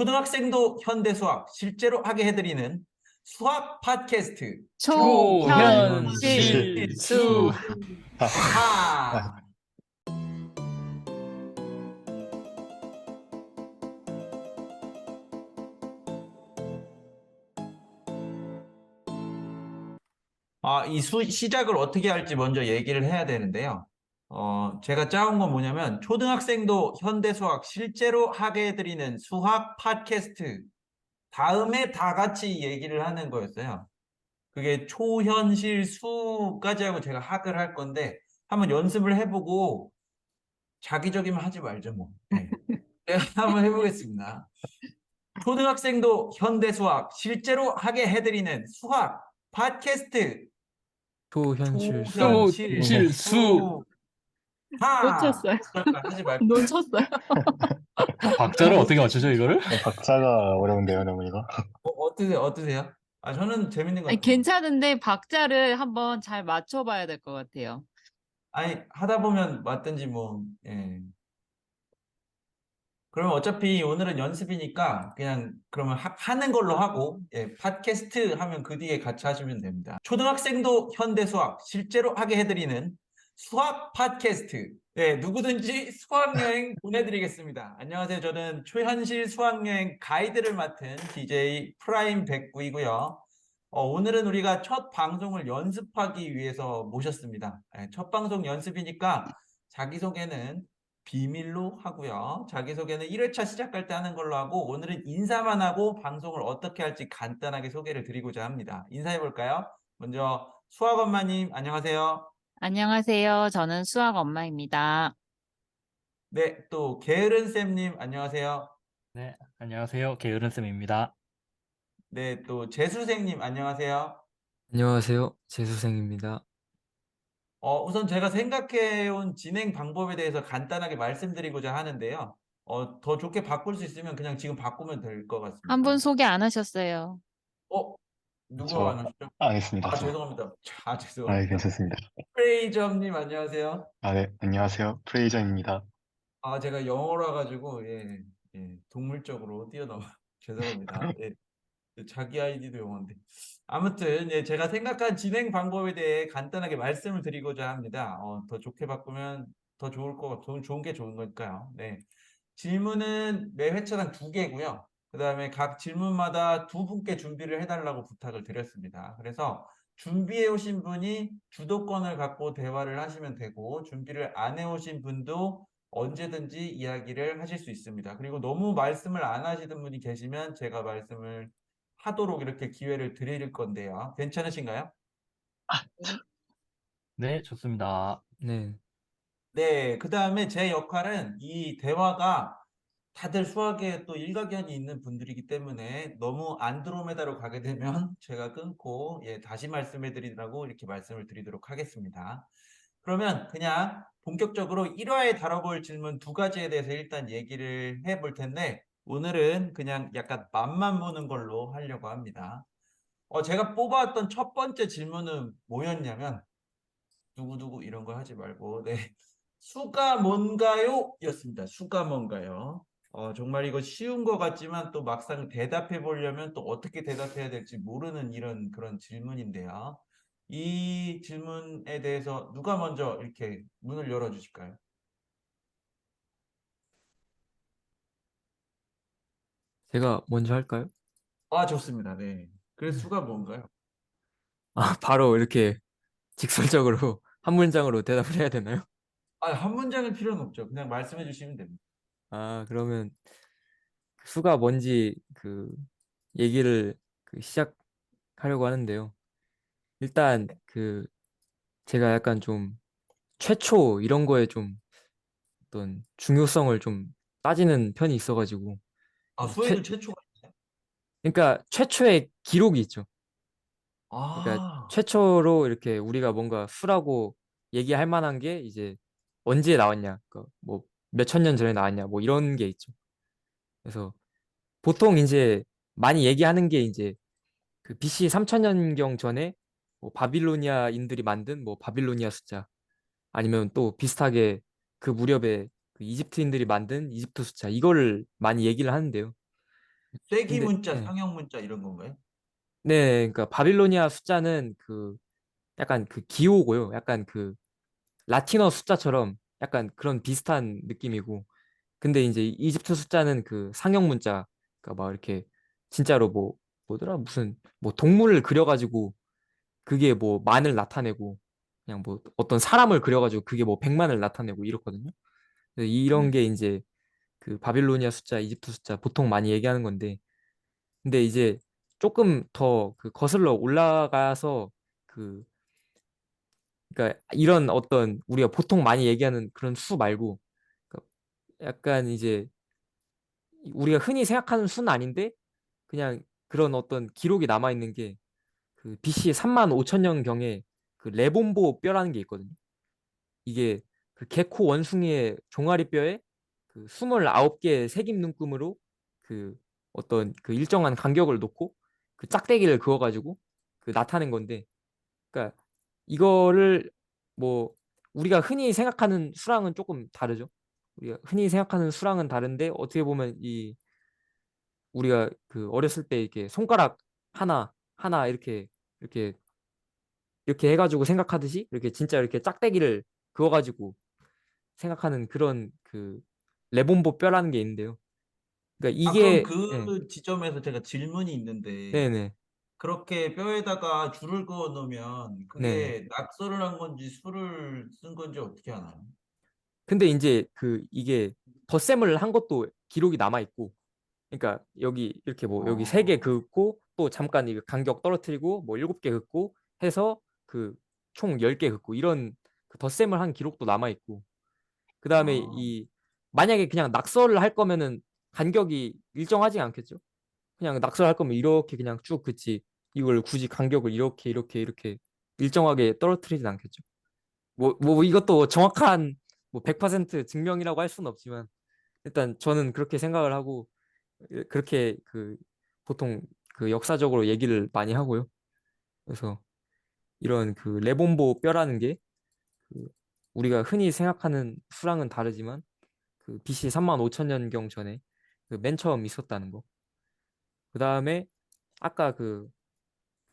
초등학생도 현대 수학 실제로 하게 해드리는 수학 팟캐스트 초현실수. 초현실수. 하. 이 시작을 어떻게 할지 먼저 얘기를 해야 되는데요. 제가 짜온 건 뭐냐면 초등학생도 현대 수학 실제로 하게 해드리는 수학 팟캐스트 다음에 다 같이 얘기를 하는 거였어요. 그게 초현실 수까지 하고 제가 학을 할 건데 한번 연습을 해보고 자기적이면 하지 말죠 뭐. 네. 제가 한번 해보겠습니다. 초등학생도 현대 수학 실제로 하게 해드리는 수학 팟캐스트 초현실수. 초현실 초현실수. 수 하. 놓쳤어요. 그러니까 하지 말고. 놓쳤어요. 박자를 어떻게 맞추죠, 이거를? 박자가 어려운데요, 너무 이거. 어떠세요? 저는 재밌는 것 아니, 같아요. 괜찮은데 박자를 한번 잘 맞춰봐야 될 것 같아요. 아니 하다 보면 맞든지 뭐. 예. 그러면 어차피 오늘은 연습이니까 그냥 그러면 하는 걸로 하고, 예, 팟캐스트 하면 그 뒤에 같이 하시면 됩니다. 초등학생도 현대 수학 실제로 하게 해드리는 수학 팟캐스트. 네, 누구든지 수학여행 보내드리겠습니다. 안녕하세요. 저는 초현실 수학여행 가이드를 맡은 DJ 프라임 백구이고요. 오늘은 우리가 첫 방송을 연습하기 위해서 모셨습니다. 예, 첫 방송 연습이니까 자기소개는 비밀로 하고요. 자기소개는 1회차 시작할 때 하는 걸로 하고 오늘은 인사만 하고 방송을 어떻게 할지 간단하게 소개를 드리고자 합니다. 인사해 볼까요? 먼저 수학 엄마님 안녕하세요. 안녕하세요. 저는 수학 엄마입니다. 네, 또 게으른 쌤님 안녕하세요. 네, 안녕하세요. 게으른쌤입니다. 네, 또 재수생님 안녕하세요. 안녕하세요. 재수생입니다. 우선 제가 생각해온 진행 방법에 대해서 간단하게 말씀드리고자 하는데요. 더 좋게 바꿀 수 있으면 그냥 지금 바꾸면 될 것 한 분 같습니다. 소개 안 하셨어요. 누가 안 저 하시죠? 안 했습니다, 저. 죄송합니다. 죄송합니다. 괜찮습니다. 프레이점님 안녕하세요. 네, 안녕하세요. 프레이저입니다. 제가 영어라 가지고 예, 예, 동물적으로 뛰어넘어 죄송합니다. 예, 자기 아이디도 영어인데 아무튼 예, 제가 생각한 진행 방법에 대해 간단하게 말씀을 드리고자 합니다. 더 좋게 바꾸면 더 좋을 좋은 게 좋은 거니까요. 네, 질문은 매 회차당 2개고요. 그 다음에 각 질문마다 2분께 준비를 해달라고 부탁을 드렸습니다. 그래서 준비해 오신 분이 주도권을 갖고 대화를 하시면 되고, 준비를 안 해오신 분도 언제든지 이야기를 하실 수 있습니다. 그리고 너무 말씀을 안 하시던 분이 계시면 제가 말씀을 하도록 이렇게 기회를 드릴 건데요. 괜찮으신가요? 네, 좋습니다. 네. 네, 그 다음에 제 역할은 이 대화가 다들 수학에 또 일가견이 있는 분들이기 때문에 너무 안드로메다로 가게 되면 제가 끊고 예, 다시 말씀해 드리라고 이렇게 말씀을 드리도록 하겠습니다. 그러면 그냥 본격적으로 1화에 다뤄볼 질문 2가지에 대해서 일단 얘기를 해볼 텐데 오늘은 그냥 약간 맛만 보는 걸로 하려고 합니다. 제가 뽑아왔던 첫 번째 질문은 뭐였냐면 누구누구 이런 거 하지 말고 네. 수가 뭔가요? 였습니다. 수가 뭔가요? 정말 이거 쉬운 것 같지만 또 막상 대답해 보려면 또 어떻게 대답해야 될지 모르는 이런 그런 질문인데요. 이 질문에 대해서 누가 먼저 이렇게 문을 열어 주실까요? 제가 먼저 할까요? 좋습니다. 네. 그래서 수가 뭔가요? 바로 이렇게 직설적으로 한 문장으로 대답을 해야 되나요? 한 문장일 필요는 없죠. 그냥 말씀해 주시면 됩니다. 그러면 수가 뭔지 얘기를 시작하려고 하는데요. 일단 제가 약간 좀 최초 이런 거에 좀 어떤 중요성을 좀 따지는 편이 있어가지고 수에도 최초가 있나요? 그러니까 최초의 기록이 있죠. 그러니까 아, 최초로 이렇게 우리가 뭔가 수라고 얘기할 만한 게 이제 언제 나왔냐, 뭐 몇천 년 전에 나왔냐, 뭐 이런 게 있죠. 그래서 보통 이제 많이 얘기하는 게 이제 BC 3000년경 전에 뭐 바빌로니아인들이 만든 뭐 바빌로니아 숫자 아니면 또 비슷하게 그 무렵에 그 이집트인들이 만든 이집트 숫자 이거를 많이 얘기를 하는데요. 쐐기 근데 문자, 네. 상형 문자 이런 건가요? 네, 그러니까 바빌로니아 숫자는 그 약간 그 기호고요. 약간 그 라틴어 숫자처럼 약간 그런 비슷한 느낌이고, 근데 이제 이집트 숫자는 그 상형 문자, 그러니까 막 이렇게 진짜로 뭐 뭐더라 무슨 뭐 동물을 그려가지고 그게 뭐 만을 나타내고, 그냥 뭐 어떤 사람을 그려가지고 그게 뭐 100만을 나타내고 이렇거든요. 그래서 이런 네. 게 이제 그 바빌로니아 숫자, 이집트 숫자 보통 많이 얘기하는 건데, 근데 이제 조금 더 그 거슬러 올라가서 그 그러니까 이런 어떤 우리가 보통 많이 얘기하는 그런 수 말고, 그러니까 약간 이제 우리가 흔히 생각하는 수는 아닌데 그냥 그런 어떤 기록이 남아 있는 게 그 BC 3만 5천 년 경에 그 레본보 뼈라는 게 있거든요. 이게 그 개코 원숭이의 종아리 뼈에 그 29개의 색임 눈금으로 그 어떤 그 일정한 간격을 놓고 그 짝대기를 그어가지고 그 나타낸 건데, 그러니까 이거를 뭐 우리가 흔히 생각하는 수랑은 조금 다르죠. 우리가 흔히 생각하는 수랑은 다른데 어떻게 보면 이 우리가 그 어렸을 때 이렇게 손가락 하나 하나 이렇게 이렇게 해가지고 생각하듯이 이렇게 진짜 이렇게 짝대기를 그어가지고 생각하는 그런 그 레본보 뼈라는 게 있는데요. 그러니까 아, 그럼 이게 예, 그 지점에서 제가 질문이 있는데, 네네 그렇게 뼈에다가 줄을 그어 놓으면 네네. 그게 낙서를 한 건지 수를 쓴 건지 어떻게 하나요? 근데 이제 그 이게 덧셈을 한 것도 기록이 남아 있고, 그러니까 여기 이렇게 뭐 여기 세 개 어, 긋고 또 잠깐 이거 간격 떨어뜨리고 뭐 7개 긋고 해서 그 총 10개 긋고 이런 그 덧셈을 한 기록도 남아 있고, 그다음에 아, 이 만약에 그냥 낙서를 할 거면은 간격이 일정하지 않겠죠? 그냥 낙서를 할 거면 이렇게 그냥 쭉 긋지, 이걸 굳이 간격을 이렇게 일정하게 떨어뜨리진 않겠죠. 뭐 이것도 정확한 뭐 100% 증명이라고 할 수는 없지만 일단 저는 그렇게 생각을 하고 그렇게 그 보통 그 역사적으로 얘기를 많이 하고요. 그래서 이런 그 레본보 뼈라는 게 그 우리가 흔히 생각하는 수랑은 다르지만 그 BC 3만 5천 년경 전에 그 맨 처음 있었다는 거. 그 다음에 아까 그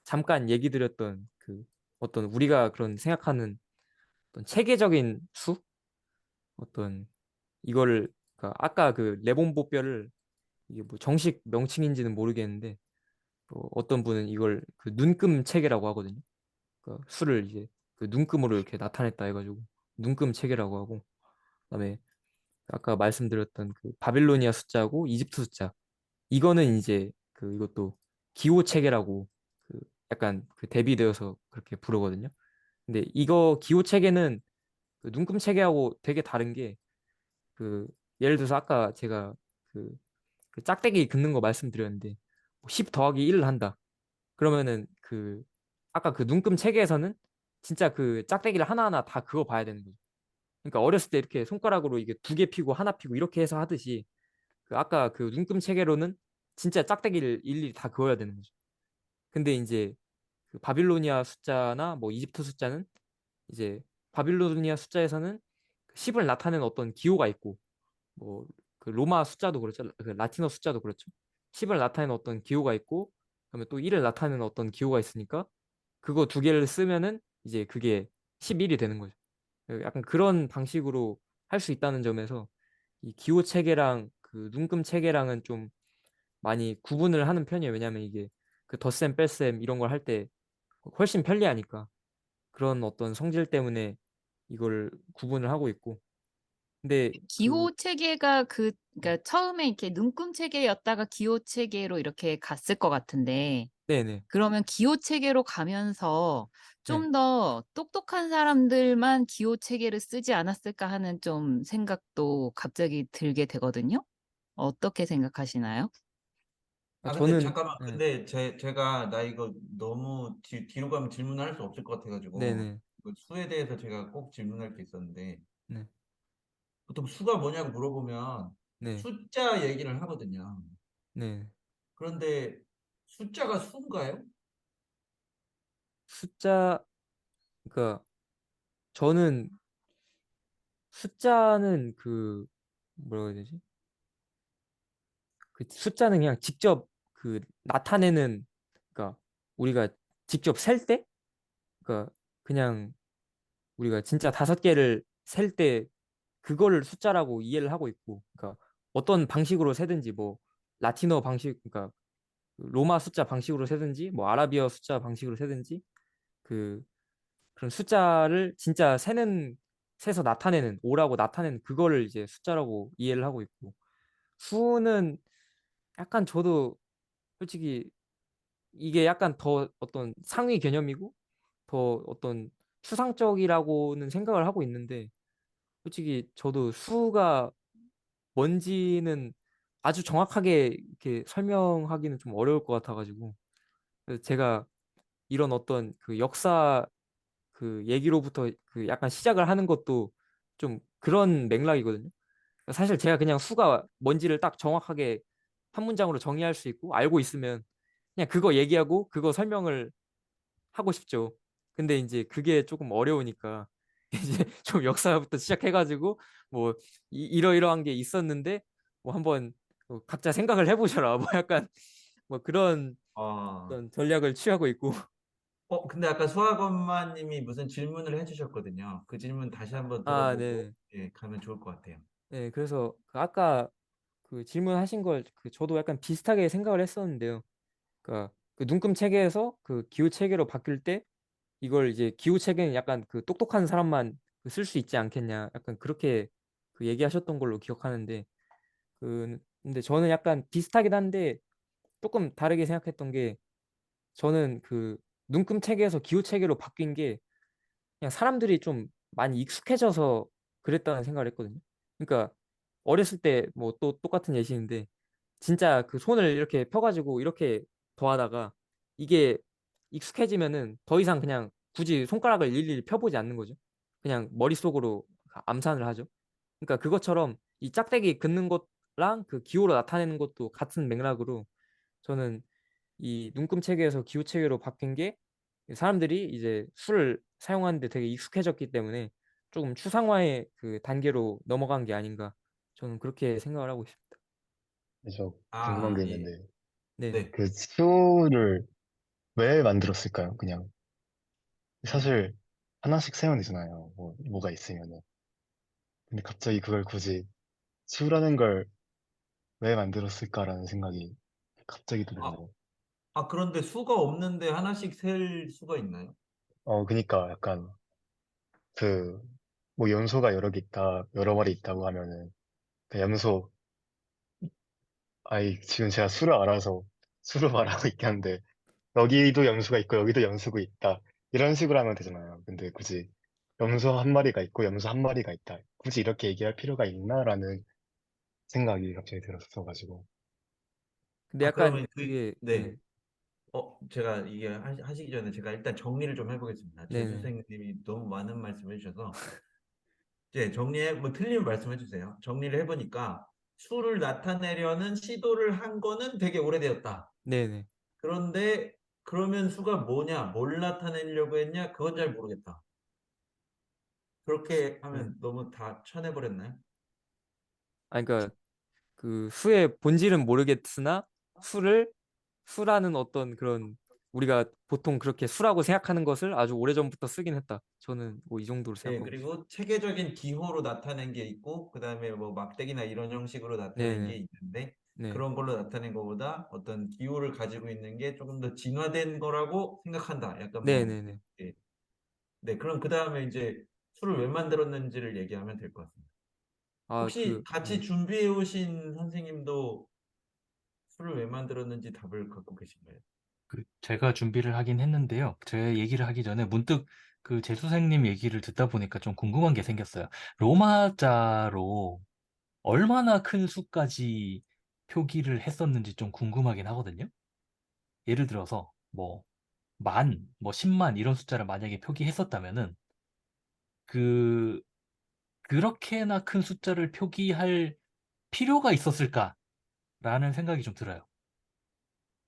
잠깐 얘기 드렸던 그 어떤 우리가 그런 생각하는 어떤 체계적인 수? 어떤 이거를 그러니까 아까 그 레본보 뼈를 이게 뭐 정식 명칭인지는 모르겠는데 어떤 분은 이걸 그 눈금 체계라고 하거든요. 그러니까 수를 이제 그 눈금으로 이렇게 나타냈다 해가지고 눈금 체계라고 하고, 그다음에 아까 말씀드렸던 그 바빌로니아 숫자고 이집트 숫자, 이거는 이제 그 이것도 기호 체계라고 그 약간 그 대비되어서 그렇게 부르거든요. 근데 이거 기호 체계는 그 눈금 체계하고 되게 다른 게 그 예를 들어서 아까 제가 그, 그 짝대기 긋는 거 말씀드렸는데 10 더하기 1을 한다. 그러면은 그 아까 그 눈금 체계에서는 진짜 그 짝대기를 하나하나 다 그어 봐야 되는 거죠. 그러니까 어렸을 때 이렇게 손가락으로 이게 2개 피고 하나 피고 이렇게 해서 하듯이 그 아까 그 눈금 체계로는 진짜 짝대기를 일일이 다 그어야 되는 거죠. 근데 이제 그 바빌로니아 숫자나 뭐 이집트 숫자는 이제 바빌로니아 숫자에서는 10을 나타내는 어떤 기호가 있고, 뭐 그 로마 숫자도 그렇죠. 그 라틴어 숫자도 그렇죠. 10을 나타내는 어떤 기호가 있고, 그다음에 또 1을 나타내는 어떤 기호가 있으니까 그거 두 개를 쓰면은 이제 그게 11이 되는 거죠. 약간 그런 방식으로 할 수 있다는 점에서 이 기호 체계랑 그 눈금 체계랑은 좀 많이 구분을 하는 편이에요. 왜냐하면 이게 그 덧셈 뺄셈 이런 걸 할 때 훨씬 편리하니까 그런 어떤 성질 때문에 이걸 구분을 하고 있고. 근데 그 기호 체계가 그러니까 처음에 이렇게 눈금 체계였다가 기호 체계로 이렇게 갔을 것 같은데, 네네 그러면 기호 체계로 가면서 네. 좀 더 똑똑한 사람들만 기호 체계를 쓰지 않았을까 하는 좀 생각도 갑자기 들게 되거든요. 어떻게 생각하시나요? 아, 근데 저는 잠깐만. 네. 근데 제가 나 이거 너무 뒤로 가면 질문을 할 수 없을 것 같아가지고, 네네 그 수에 대해서 제가 꼭 질문할 게 있었는데, 네. 보통 수가 뭐냐고 물어보면 네. 숫자 얘기를 하거든요. 네. 그런데 숫자가 수인가요? 숫자, 그러니까 저는 숫자는 그 뭐라고 해야 되지? 그 숫자는 그냥 직접 그 나타내는, 그러니까 우리가 직접 셀 때, 그러니까 그냥 우리가 진짜 5개를 셀 때 그거를 숫자라고 이해를 하고 있고, 그러니까 어떤 방식으로 세든지 뭐 라틴어 방식, 그러니까 로마 숫자 방식으로 세든지 뭐 아라비어 숫자 방식으로 세든지 그 그런 숫자를 진짜 세서 나타내는, 오라고 나타내는 그거를 이제 숫자라고 이해를 하고 있고, 수는 약간 저도 솔직히 이게 약간 더 어떤 상위 개념이고 더 어떤 추상적이라고는 생각을 하고 있는데, 솔직히 저도 수가 뭔지는 아주 정확하게 이렇게 설명하기는 좀 어려울 것 같아가지고, 그래서 제가 이런 어떤 그 역사 그 얘기로부터 그 약간 시작을 하는 것도 좀 그런 맥락이거든요. 사실 제가 그냥 수가 뭔지를 딱 정확하게 한 문장으로 정의할 수 있고 알고 있으면 그냥 그거 얘기하고 그거 설명을 하고 싶죠. 근데 이제 그게 조금 어려우니까 이제 좀 역사부터 시작해가지고 뭐 이러이러한 게 있었는데 뭐 한번 각자 생각을 해보셔라 뭐 약간 뭐 그런 아, 어떤 전략을 취하고 있고. 근데 아까 수학엄마님이 무슨 질문을 해주셨거든요. 그 질문 다시 한번 아, 들어보고 네. 예, 가면 좋을 것 같아요. 네, 그래서 그 아까 그 질문하신 걸 그 저도 약간 비슷하게 생각을 했었는데요. 그러니까 그 눈금 체계에서 그 기호 체계로 바뀔 때 이걸 이제 기호 체계는 약간 그 똑똑한 사람만 쓸 수 있지 않겠냐, 약간 그렇게 그 얘기하셨던 걸로 기억하는데, 그 근데 저는 약간 비슷하긴 한데 조금 다르게 생각했던 게, 저는 그 눈금 체계에서 기호 체계로 바뀐 게 그냥 사람들이 좀 많이 익숙해져서 그랬다는 생각을 했거든요. 그러니까 어렸을 때 뭐 또 똑같은 예시인데 진짜 그 손을 이렇게 펴가지고 이렇게 더하다가 이게 익숙해지면은 더 이상 그냥 굳이 손가락을 일일이 펴보지 않는 거죠. 그냥 머릿속으로 암산을 하죠. 그러니까 그것처럼 이 짝대기 긋는 것랑 그 기호로 나타내는 것도 같은 맥락으로, 저는 이 눈금 체계에서 기호 체계로 바뀐 게 사람들이 이제 술을 사용하는데 되게 익숙해졌기 때문에 조금 추상화의 그 단계로 넘어간 게 아닌가, 저는 그렇게 생각을 하고 있습니다. 저 궁금한 아, 게 예. 있는데, 네네. 네. 그 수를 왜 만들었을까요? 그냥 사실 하나씩 세면 되잖아요. 뭐가 있으면은. 근데 갑자기 그걸 굳이 수라는 걸 왜 만들었을까라는 생각이 갑자기 아, 들어서. 그런데 수가 없는데 하나씩 셀 수가 있나요? 그니까 약간 그, 뭐 염소가 여러 개 있다, 여러 마리 있다고 하면은, 그 염소, 지금 제가 수를 알아서 수를 말하고 있긴 한데, 여기도 염소가 있고, 여기도 염소가 있다. 이런 식으로 하면 되잖아요. 근데 굳이 염소 한 마리가 있고, 염소 한 마리가 있다. 굳이 이렇게 얘기할 필요가 있나라는 생각이 갑자기 들었어가지고. 근데 약간 그러면 그게, 네. 제가 이게 하시기 전에 제가 일단 정리를 좀 해보겠습니다. 제 네네. 선생님이 너무 많은 말씀을 해주셔서 이제 뭐 틀리면 말씀해 주세요. 정리를 해보니까 수를 나타내려는 시도를 한 거는 되게 오래되었다. 네네. 그런데 그러면 수가 뭐냐, 뭘 나타내려고 했냐, 그건 잘 모르겠다. 그렇게 네. 하면 너무 다 쳐내버렸나요? 그러니까 그 수의 본질은 모르겠으나 수를 수라는 어떤 그런, 우리가 보통 그렇게 수라고 생각하는 것을 아주 오래전부터 쓰긴 했다. 저는 뭐 이 정도로 예, 생각하고 있습니다. 그리고 체계적인 기호로 나타낸 게 있고, 그 다음에 뭐 막대기나 이런 형식으로 나타낸 게 네네. 있는데, 네. 그런 걸로 나타낸 것보다 어떤 기호를 가지고 있는 게 조금 더 진화된 거라고 생각한다. 약간 뭐, 네네네. 예. 네, 그럼 그 다음에 이제 술을 왜 만들었는지를 얘기하면 될 것 같습니다. 아, 혹시 같이 준비해 오신 선생님도 술을 왜 만들었는지 답을 갖고 계신가요? 제가 준비를 하긴 했는데요. 제 얘기를 하기 전에 문득 그 재수생님 얘기를 듣다 보니까 좀 궁금한 게 생겼어요. 로마자로 얼마나 큰 수까지 표기를 했었는지 좀 궁금하긴 하거든요. 예를 들어서 뭐 만, 뭐 10만 이런 숫자를 만약에 표기했었다면은 그 그렇게나 큰 숫자를 표기할 필요가 있었을까라는 생각이 좀 들어요.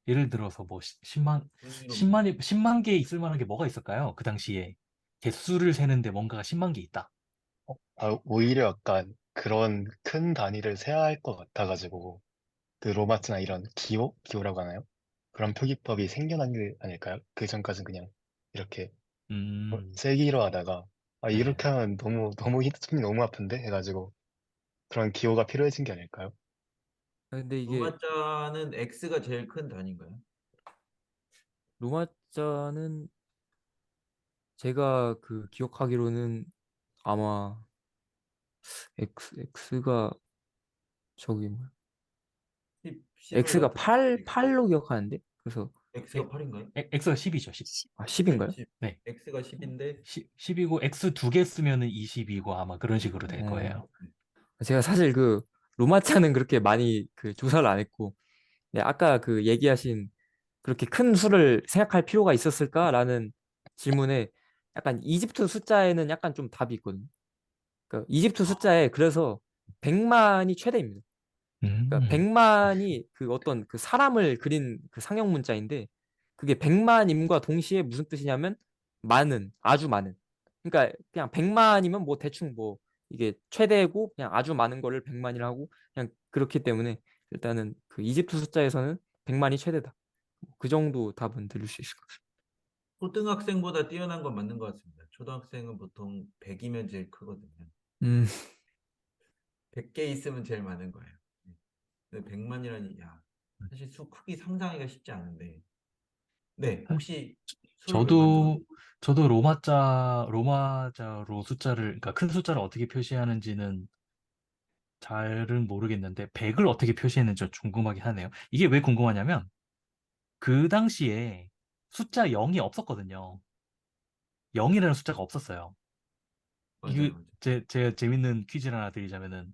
예를 들어서 뭐 10만, 궁금해요. 10만 개 있을 만한 게 뭐가 있을까요? 그 당시에 개수를 세는데 뭔가가 10만 개 있다. 오히려 약간 그런 큰 단위를 세야 할 것 같아가지고, 그 로마츠나 이런 기호라고 하나요? 그런 표기법이 생겨난 게 아닐까요? 그 전까지는 그냥 이렇게 세기로 하다가 아 네. 이렇게 하면 너무 손이 너무 아픈데 해가지고 그런 기호가 필요해진 게 아닐까요? 근데 이게 로마자는 X가 제일 큰 단위인가요? 로마자는 제가 그 기억하기로는 아마 X가 저기 뭐야? 10을 X가 갖다 8로 기억하는데 그래서 X가 8인가요? X가 10이죠, 10. 10인가요? 네. X가 10인데 10이고 X 2개 쓰면은 20이고 아마 그런 식으로 될 어, 거예요. 제가 사실 그 로마자는 그렇게 많이 그 조사를 안 했고, 네, 아까 그 얘기하신 그렇게 큰 수를 생각할 필요가 있었을까라는 질문에 약간 이집트 숫자에는 약간 좀 답이 있거든요. 그러니까 이집트 숫자에 그래서 100만이 최대입니다. 그러니까 음. 100만이 그 어떤 그 사람을 그린 그 상형 문자인데 그게 100만임과 동시에 무슨 뜻이냐면 많은, 아주 많은. 그러니까 그냥 100만이면 뭐 대충 뭐 이게 최대고 그냥 아주 많은 거를 100만이라고 그냥 그렇기 때문에 일단은 그 이집트 숫자에서는 100만이 최대다. 그 정도 답은 드릴 수 있을 것 같습니다. 초등학생보다 뛰어난 건 맞는 것 같습니다. 초등학생은 보통 100이면 제일 크거든요. 음, 100개 있으면 제일 많은 거예요. 100만이라니, 야, 사실 수 크기 상상하기가 쉽지 않은데. 네, 혹시 수를 왜 저도 만들었나요? 저도 로마자로 숫자를 그러니까 큰 숫자를 어떻게 표시하는지는 잘은 모르겠는데 100을 어떻게 표시했는지 좀 궁금하긴 하네요. 이게 왜 궁금하냐면 그 당시에 숫자 0이 없었거든요. 0이라는 숫자가 없었어요. 맞아요, 이게 맞아요. 제가 재밌는 퀴즈를 하나 드리자면은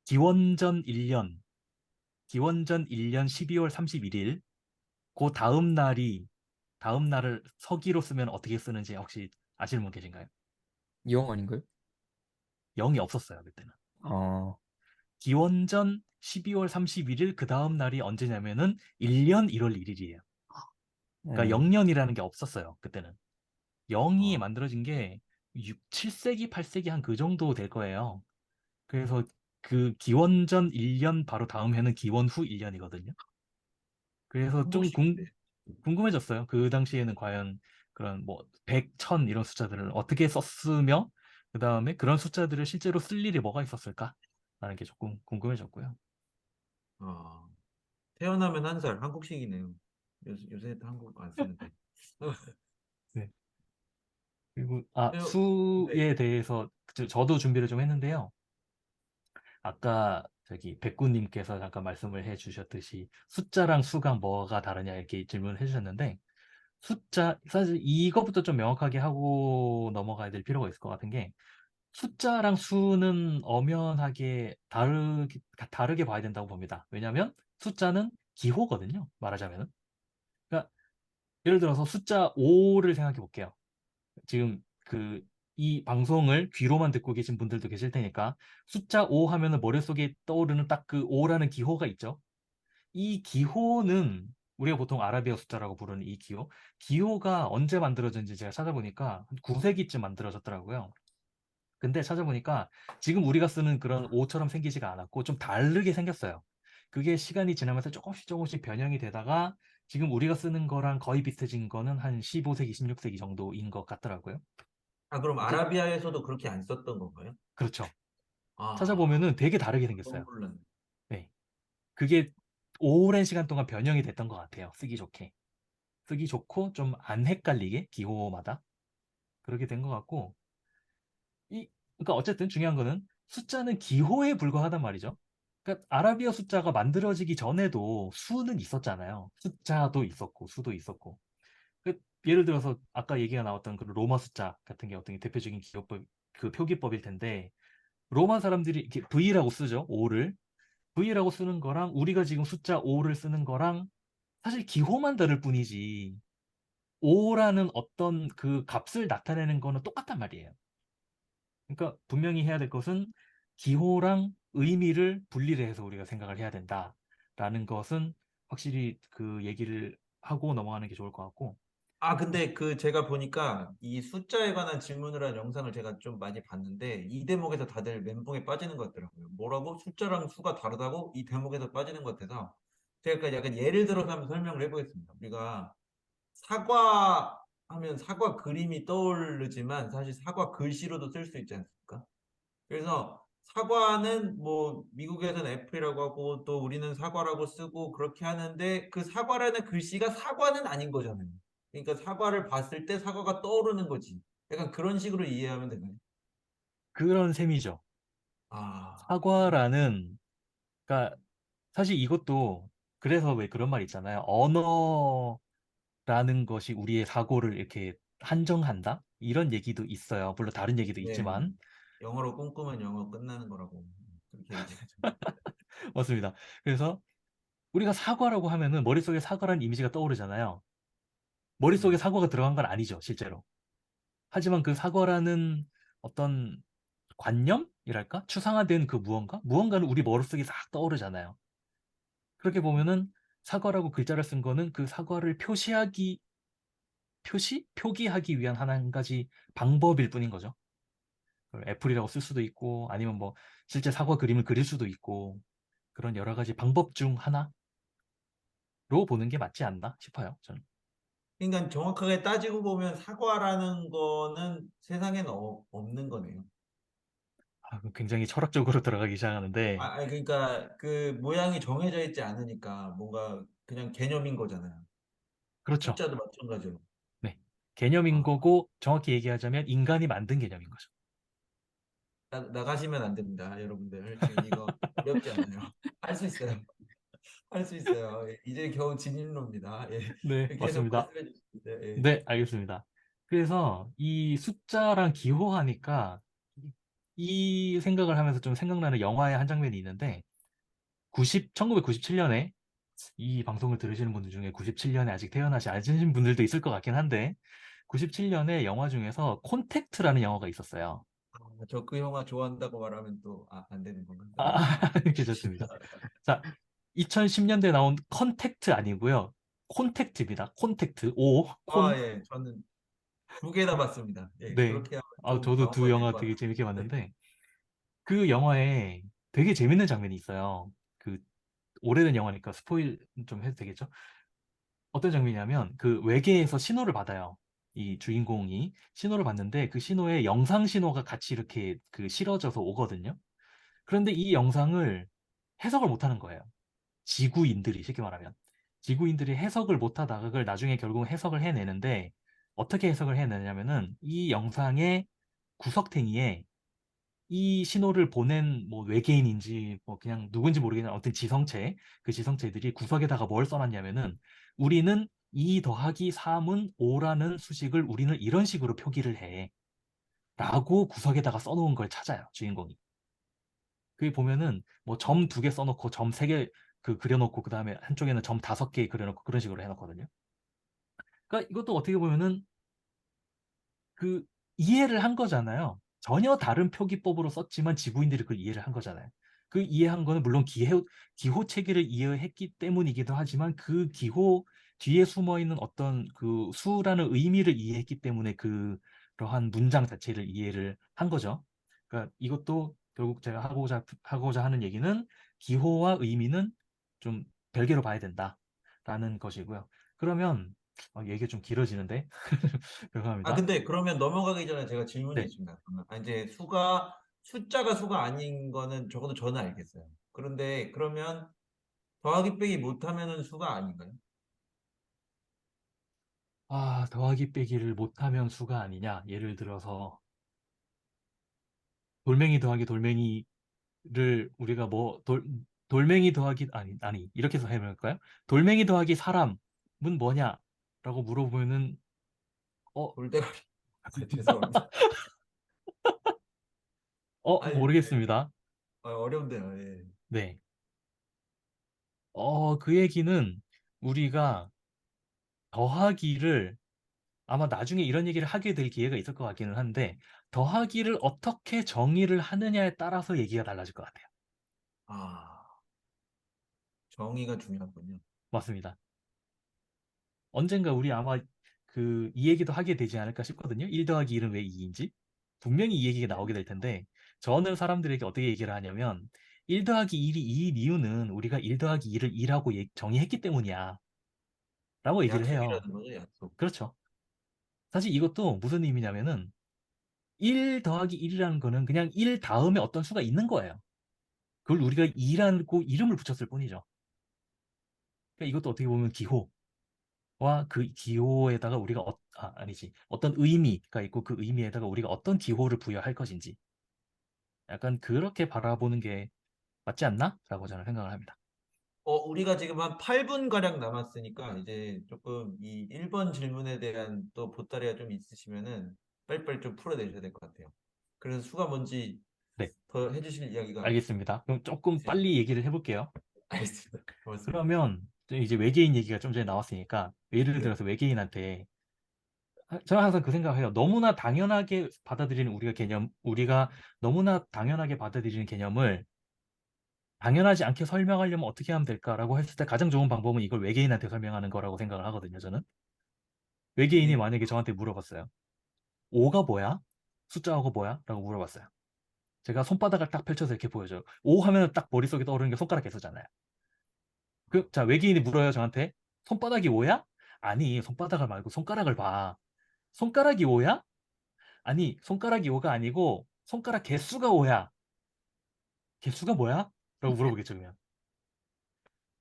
기원전 1년 기원전 1년 12월 31일 그 다음 날을 서기로 쓰면 어떻게 쓰는지 혹시 아시는 분 계신가요? 이영 아닌가요? 0이 없었어요, 그때는. 어, 기원전 12월 31일 그 다음 날이 언제냐면은 1년 1월 1일이에요. 그러니까 어, 0년이라는 게 없었어요, 그때는. 0이 아, 만들어진 게 6, 7세기, 8세기 한 그 정도 될 거예요. 그래서 그 기원전 1년 바로 다음 해는 기원 후 1년이거든요. 그래서 좀 한국식인데. 궁금해졌어요. 그 당시에는 과연 그런 뭐 100, 1000 이런 숫자들을 어떻게 썼으며 그 다음에 그런 숫자들을 실제로 쓸 일이 뭐가 있었을까? 라는 게 조금 궁금해졌고요. 아, 태어나면 1살, 한국식이네요. 요새 한국 안 쓰는데. 네. 그리고 네. 수에 대해서 저도 준비를 좀 했는데요. 아까 저기 백구님께서 잠깐 말씀을 해주셨듯이 숫자랑 수가 뭐가 다르냐 이렇게 질문을 해주셨는데 사실 이거부터 좀 명확하게 하고 넘어가야 될 필요가 있을 것 같은 게 숫자랑 수는 엄연하게 다르게 봐야 된다고 봅니다. 왜냐하면 숫자는 기호거든요. 말하자면은. 그러니까 예를 들어서 숫자 5를 생각해 볼게요. 지금 이 방송을 귀로만 듣고 계신 분들도 계실 테니까 숫자 5 하면은 머릿속에 떠오르는 딱 그 5라는 기호가 있죠. 이 기호는 우리가 보통 아라비아 숫자라고 부르는 이 기호가 언제 만들어졌는지 제가 찾아보니까 한 9세기쯤 만들어졌더라고요. 근데 찾아보니까 지금 우리가 쓰는 그런 5처럼 생기지가 않았고 좀 다르게 생겼어요. 그게 시간이 지나면서 조금씩 변형이 되다가 지금 우리가 쓰는 거랑 거의 비슷해진 거는 한 15세기, 16세기 정도인 것 같더라고요. 아, 그럼 어째- 아라비아에서도 그렇게 안 썼던 건가요? 그렇죠. 아, 찾아보면은 되게 다르게 너무 생겼어요. 몰랐네. 네. 그게 오랜 시간 동안 변형이 됐던 것 같아요. 쓰기 좋게. 쓰기 좋고 좀 안 헷갈리게 기호마다 그렇게 된 것 같고 그러니까 어쨌든 중요한 거는 숫자는 기호에 불과하단 말이죠. 그러니까 아라비아 숫자가 만들어지기 전에도 수는 있었잖아요. 숫자도 있었고 수도 있었고. 예를 들어서 아까 얘기가 나왔던 그 로마 숫자 같은 게 어떤 게 대표적인 그 표기법일 텐데 로마 사람들이 이렇게 V라고 쓰죠. 5를. V라고 쓰는 거랑 우리가 지금 숫자 5를 쓰는 거랑 사실 기호만 다를 뿐이지 5라는 어떤 그 값을 나타내는 거는 똑같단 말이에요. 그러니까 분명히 해야 될 것은 기호랑 의미를 분리를 해서 우리가 생각을 해야 된다라는 것은 확실히 그 얘기를 하고 넘어가는 게 좋을 것 같고 근데 제가 보니까 이 숫자에 관한 질문을 한 영상을 제가 좀 많이 봤는데 이 대목에서 다들 멘붕에 빠지는 것 같더라고요. 뭐라고? 숫자랑 수가 다르다고? 이 대목에서 빠지는 것 같아서 제가 약간 예를 들어서 한번 설명을 해보겠습니다. 우리가 사과 하면 사과 그림이 떠오르지만 사실 사과 글씨로도 쓸 수 있지 않습니까? 그래서 사과는 뭐 미국에서는 애플이라고 하고 또 우리는 사과라고 쓰고 그렇게 하는데 그 사과라는 글씨가 사과는 아닌 거잖아요. 그러니까 사과를 봤을 때 사과가 떠오르는 거지. 약간 그런 식으로 이해하면 되나요? 그런 셈이죠. 아, 사과라는, 그러니까 사실 이것도 그래서 왜 그런 말 있잖아요. 언어라는 것이 우리의 사고를 이렇게 한정한다? 이런 얘기도 있어요. 물론 다른 얘기도 네. 있지만. 영어로 꿈꾸면 영어 끝나는 거라고 그렇게 얘기하죠. 맞습니다. 그래서 우리가 사과라고 하면은 머릿속에 사과라는 이미지가 떠오르잖아요. 머릿속에 네. 사과가 들어간 건 아니죠, 실제로. 하지만 그 사과라는 어떤 관념이랄까? 추상화된 그 무언가는 우리 머릿속에 싹 떠오르잖아요. 그렇게 보면은 사과라고 글자를 쓴 거는 그 사과를 표기하기 위한 한 가지 방법일 뿐인 거죠. 그걸 애플이라고 쓸 수도 있고, 아니면 뭐 실제 사과 그림을 그릴 수도 있고, 그런 여러 가지 방법 중 하나로 보는 게 맞지 않나 싶어요, 저는. 그러니까 정확하게 따지고 보면 사과라는 거는 세상에는 없는 거네요. 굉장히 철학적으로 들어가기 시작하는데, 아니, 그러니까 그 모양이 정해져 있지 않으니까 뭔가 그냥 개념인 거잖아요. 그렇죠. 숫자도 마찬가지로. 네. 개념인 아, 거고, 정확히 얘기하자면 인간이 만든 개념인 거죠. 나가시면 안 됩니다, 여러분들. 지금 이거 어렵지 않아요. 할 수 있어요. 할 수 있어요. 예, 이제 겨우 진입로입니다. 예. 네, 계속 맞습니다. 말씀해 주십니다. 예. 네, 알겠습니다. 그래서 이 숫자랑 기호하니까 이 생각을 하면서 좀 생각나는 영화의 한 장면이 있는데 1997년에 이 방송을 들으시는 분들 중에 97년에 아직 태어나지 않으신 분들도 있을 것 같긴 한데 97년에 영화 중에서 콘택트라는 영화가 있었어요. 저 그 영화 좋아한다고 말하면 또 안 되는 건가요? 아, 괜찮습니다. 자, 2010년대에 나온 컨택트 아니고요. 콘택트입니다. 콘택트. 오, 예. 저는 두 개 다 봤습니다. 예, 네. 그렇게 하면 아, 좀 저도 두 정확하게 될 영화 것 되게 같아요. 재밌게 네. 봤는데 그 영화에 되게 재밌는 장면이 있어요. 그 오래된 영화니까 스포일 좀 해도 되겠죠? 어떤 장면이냐면 그 외계에서 신호를 받아요. 이 주인공이 신호를 받는데 그 신호에 영상 신호가 같이 이렇게 그 실어져서 오거든요. 그런데 이 영상을 해석을 못하는 거예요. 지구인들이 쉽게 말하면 지구인들이 해석을 못하다가 그걸 나중에 결국 해석을 해내는데 어떻게 해석을 해내냐면은 이 영상의 구석탱이에 이 신호를 보낸 뭐 외계인인지 뭐 그냥 누군지 모르겠는 어떤 지성체, 그 지성체들이 구석에다가 뭘 써놨냐면은 우리는 2 더하기 3은 5라는 수식을 우리는 이런 식으로 표기를 해. 라고 구석에다가 써놓은 걸 찾아요, 주인공이. 그게 보면은 뭐 점 2개 써놓고 점 3개 그 그려놓고 그 다음에 한쪽에는 점 5개 그려놓고 그런 식으로 해놓거든요. 그러니까 이것도 어떻게 보면은 그 이해를 한 거잖아요. 전혀 다른 표기법으로 썼지만 지구인들이 그걸 이해를 한 거잖아요. 그 이해한 거는 물론 기호 체계를 이해했기 때문이기도 하지만 그 기호 뒤에 숨어 있는 어떤 그 수라는 의미를 이해했기 때문에 그러한 문장 자체를 이해를 한 거죠. 그러니까 이것도 결국 제가 하고자 하는 얘기는 기호와 의미는 좀 별개로 봐야 된다라는 것이고요. 그러면 얘기가 좀 길어지는데 죄송합니다. 근데 그러면 넘어가기 전에 제가 질문이 네. 있습니다. 그러면 이제 숫자가 수가 아닌 거는 적어도 저는 알겠어요. 그런데 그러면 더하기 빼기 못하면은 수가 아닌가요? 더하기 빼기를 못하면 수가 아니냐. 예를 들어서 돌멩이 더하기 돌멩이를 우리가 돌멩이 더하기 아니 이렇게 해서 해볼까요? 돌멩이 더하기 사람은 뭐냐? 라고 물어보면은 어, 돌대가리. 죄송합니다. 아니, 모르겠습니다. 어려운데요. 예. 네. 그 얘기는 우리가 더하기를 아마 나중에 이런 얘기를 하게 될 기회가 있을 것 같기는 한데 더하기를 어떻게 정의를 하느냐에 따라서 얘기가 달라질 것 같아요. 아, 정의가 중요하군요. 맞습니다. 언젠가 우리 아마 이 얘기도 하게 되지 않을까 싶거든요. 1 더하기 1은 왜 2인지? 분명히 이 얘기가 나오게 될 텐데, 저는 사람들에게 어떻게 얘기를 하냐면, 1 더하기 1이 2인 이유는 우리가 1 더하기 2를 2라고 정의했기 때문이야. 라고 얘기를 해요. 약속이라는 거죠, 약속. 그렇죠. 사실 이것도 무슨 의미냐면은, 1 더하기 1이라는 거는 그냥 1 다음에 어떤 수가 있는 거예요. 그걸 우리가 2라고 이름을 붙였을 뿐이죠. 그러니까 이것도 어떻게 보면 기호와 그 기호에다가 우리가 아니지. 어떤 의미가 있고 그 의미에다가 우리가 어떤 기호를 부여할 것인지 약간 그렇게 바라보는 게 맞지 않나? 라고 저는 생각을 합니다. 우리가 지금 한 8분 가량 남았으니까 이제 조금 이 1번 질문에 대한 또 보따리가 좀 있으시면은 빨리빨리 좀 풀어내셔야 될 것 같아요. 그래서 수가 뭔지 네, 더 해주실 이야기가 알겠습니다. 그럼 조금 있으시면 빨리 얘기를 해볼게요. 알겠습니다. 고맙습니다. 그러면 이제 외계인 얘기가 좀 전에 나왔으니까 예를 네. 들어서 외계인한테 저는 항상 그 생각을 해요. 너무나 당연하게 받아들이는 우리가 너무나 당연하게 받아들이는 개념을 당연하지 않게 설명하려면 어떻게 하면 될까라고 했을 때 가장 좋은 방법은 이걸 외계인한테 설명하는 거라고 생각을 하거든요, 저는. 외계인이 네. 만약에 저한테 물어봤어요. 5가 뭐야? 숫자가 뭐야? 라고 물어봤어요. 제가 손바닥을 딱 펼쳐서 이렇게 보여줘요. 5 하면 딱 머릿속에 떠오르는 게 손가락 개수잖아요. 자, 외계인이 물어요, 저한테. 손바닥이 5야? 아니, 손바닥을 말고 손가락을 봐. 손가락이 5야? 아니, 손가락이 5가 아니고 손가락 개수가 5야. 개수가 뭐야? 라고 물어보겠죠, 그러면.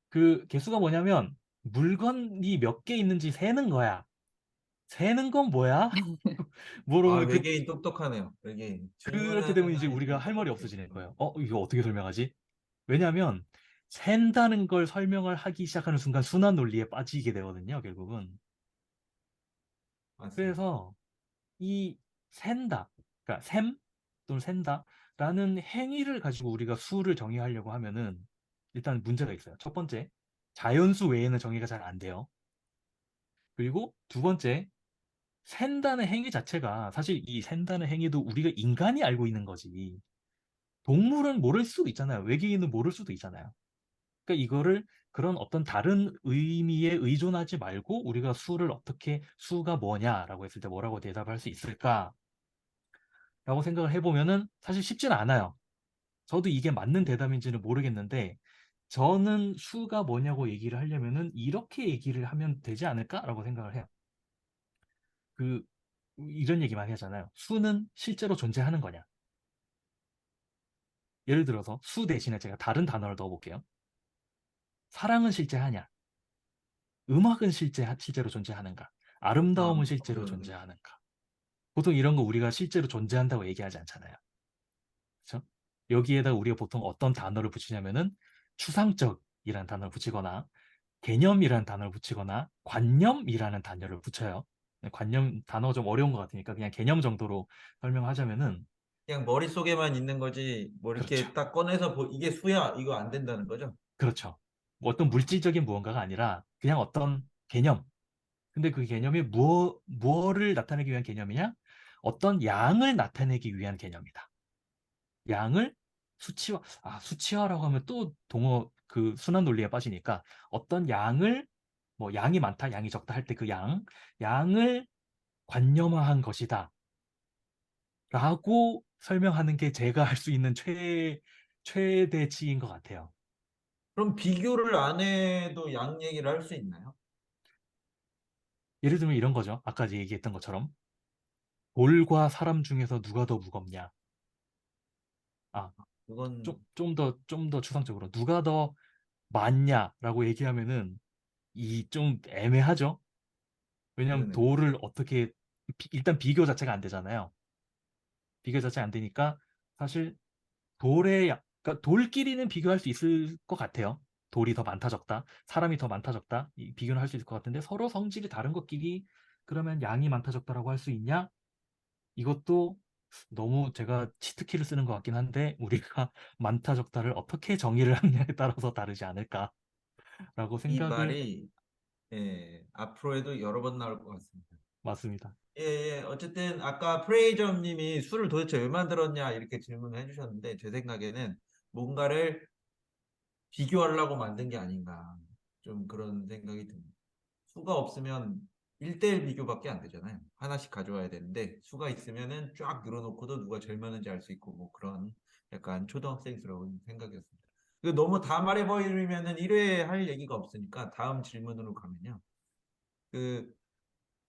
그 개수가 뭐냐면 물건이 몇 개 있는지 세는 거야. 세는 건 뭐야? 물어보면 외계인 똑똑하네요. 외계인. 그렇게 되면 질문하는 이제 우리가 아이들은 할 말이 똑똑해요. 없어지는 거예요. 이거 어떻게 설명하지? 왜냐하면 센다는 걸 설명을 하기 시작하는 순간 순환 논리에 빠지게 되거든요, 결국은. 맞습니다. 그래서 이 센다, 그러니까 셈 또는 센다라는 행위를 가지고 우리가 수를 정의하려고 하면은 일단 문제가 있어요. 첫 번째, 자연수 외에는 정의가 잘 안 돼요. 그리고 두 번째, 센다는 행위 자체가 사실 이 센다는 행위도 우리가 인간이 알고 있는 거지. 동물은 모를 수도 있잖아요. 외계인은 모를 수도 있잖아요. 그러니까 이거를 그런 어떤 다른 의미에 의존하지 말고 우리가 수가 뭐냐라고 했을 때 뭐라고 대답할 수 있을까라고 생각을 해보면은 사실 쉽지는 않아요. 저도 이게 맞는 대답인지는 모르겠는데 저는 수가 뭐냐고 얘기를 하려면은 이렇게 얘기를 하면 되지 않을까라고 생각을 해요. 그 이런 얘기 많이 하잖아요. 수는 실제로 존재하는 거냐? 예를 들어서 수 대신에 제가 다른 단어를 넣어볼게요. 사랑은 실제하냐? 음악은 실제로 존재하는가? 아름다움은 실제로 어려운데. 존재하는가? 보통 이런 거 우리가 실제로 존재한다고 얘기하지 않잖아요. 그렇죠? 여기에다 우리가 보통 어떤 단어를 붙이냐면은 추상적이라는 단어를 붙이거나 개념이라는 단어를 붙이거나 관념이라는 단어를 붙여요. 관념 단어가 좀 어려운 것 같으니까 그냥 개념 정도로 설명하자면은 그냥 머릿속에만 있는 거지, 뭐 그렇죠. 이렇게 딱 꺼내서 이게 수야, 이거 안 된다는 거죠? 그렇죠. 뭐 어떤 물질적인 무언가가 아니라 그냥 어떤 개념. 근데 그 개념이 무엇을 나타내기 위한 개념이냐? 어떤 양을 나타내기 위한 개념이다. 양을 수치화라고 하면 또 동어 그 순환 논리에 빠지니까 어떤 양을 뭐 양이 많다, 양이 적다 할 때 그 양을 관념화한 것이다. 라고 설명하는 게 제가 할 수 있는 최대치인 것 같아요. 그럼 비교를 안 해도 양 얘기를 할 수 있나요? 예를 들면 이런 거죠. 아까 얘기했던 것처럼 돌과 사람 중에서 누가 더 무겁냐? 아, 그건 좀 더 추상적으로 누가 더 많냐라고 얘기하면은 이 좀 애매하죠. 왜냐하면 그러네요. 돌을 어떻게 일단 비교 자체가 안 되잖아요. 비교 자체가 안 되니까 사실 그러니까 돌끼리는 비교할 수 있을 것 같아요. 돌이 더 많다 적다, 사람이 더 많다 적다 비교는 할 수 있을 것 같은데 서로 성질이 다른 것끼리 그러면 양이 많다 적다라고 할 수 있냐? 이것도 너무 제가 치트키를 쓰는 것 같긴 한데 우리가 많다 적다를 어떻게 정의를 하느냐에 따라서 다르지 않을까라고 이 생각을 말이 앞으로에도 여러 번 나올 것 같습니다. 맞습니다. 예, 예. 어쨌든 아까 프레이점 님이 술을 도대체 왜 만들었냐 이렇게 질문을 해주셨는데 제 생각에는 뭔가를 비교하려고 만든 게 아닌가 좀 그런 생각이 듭니다. 수가 없으면 1대1 비교밖에 안 되잖아요. 하나씩 가져와야 되는데 수가 있으면은 쫙 늘어놓고도 누가 제일 많은지 알 수 있고 뭐 그런 약간 초등학생스러운 생각이었습니다. 너무 다 말해버리면은 1회 할 얘기가 없으니까 다음 질문으로 가면요. 그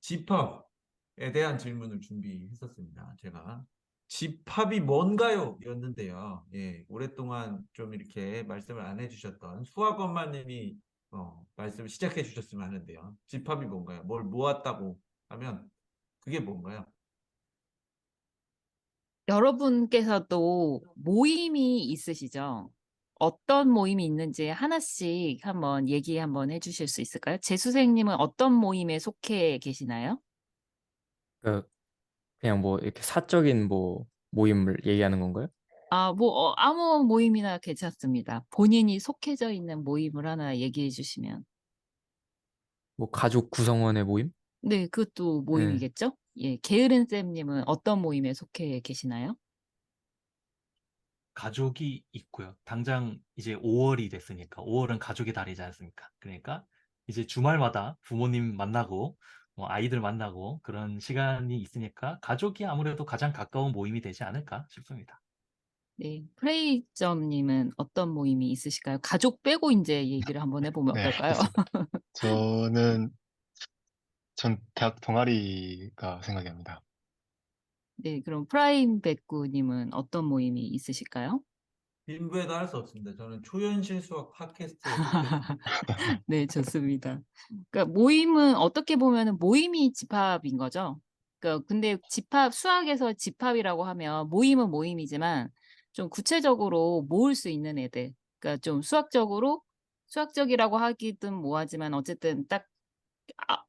집합에 대한 질문을 준비했었습니다. 제가 집합이 뭔가요? 였는데요. 예, 오랫동안 좀 이렇게 말씀을 안 해주셨던 수학엄마님이 말씀을 시작해 주셨으면 하는데요. 집합이 뭔가요? 뭘 모았다고 하면 그게 뭔가요? 여러분께서도 모임이 있으시죠? 어떤 모임이 있는지 하나씩 한번 얘기 한번 해주실 수 있을까요? 재수생님은 어떤 모임에 속해 계시나요? 그 그냥 뭐 이렇게 사적인 뭐 모임을 얘기하는 건가요? 아무 모임이나 괜찮습니다. 본인이 속해져 있는 모임을 하나 얘기해 주시면. 뭐 가족 구성원의 모임? 네, 그것도 네. 모임이겠죠? 예, 게으른 쌤님은 어떤 모임에 속해 계시나요? 가족이 있고요. 당장 이제 5월이 됐으니까 5월은 가족의 달이지 않습니까? 그러니까 이제 주말마다 부모님 만나고 뭐 아이들 만나고 그런 시간이 있으니까 가족이 아무래도 가장 가까운 모임이 되지 않을까 싶습니다. 네, 프레이점님은 어떤 모임이 있으실까요? 가족 빼고 이제 얘기를 한번 해보면 네, 어떨까요? 알겠습니다. 저는 전 대학 동아리가 생각이 납니다. 네, 그럼 프라임 백구님은 어떤 모임이 있으실까요? 빈부에도 할 수 없습니다. 저는 초현실 수학 팟캐스트에 속해 있습니다. 네, 좋습니다. 그러니까 모임은 어떻게 보면은 모임이 집합인 거죠. 그러니까 근데 수학에서 집합이라고 하면 모임은 모임이지만 좀 구체적으로 모을 수 있는 애들. 그러니까 좀 수학적이라고 하기든 뭐하지만 어쨌든 딱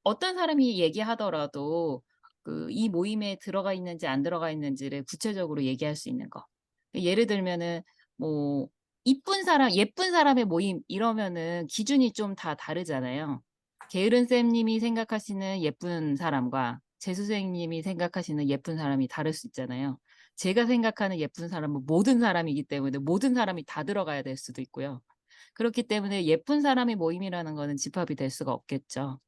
어떤 사람이 얘기하더라도 그 이 모임에 들어가 있는지 안 들어가 있는지를 구체적으로 얘기할 수 있는 거. 예를 들면은 뭐 예쁜 사람의 모임 이러면은 기준이 좀 다 다르잖아요. 게으른 쌤님이 생각하시는 예쁜 사람과 재수 생님이 생각하시는 예쁜 사람이 다를 수 있잖아요. 제가 생각하는 예쁜 사람은 모든 사람이기 때문에 모든 사람이 다 들어가야 될 수도 있고요. 그렇기 때문에 예쁜 사람의 모임이라는 거는 집합이 될 수가 없겠죠.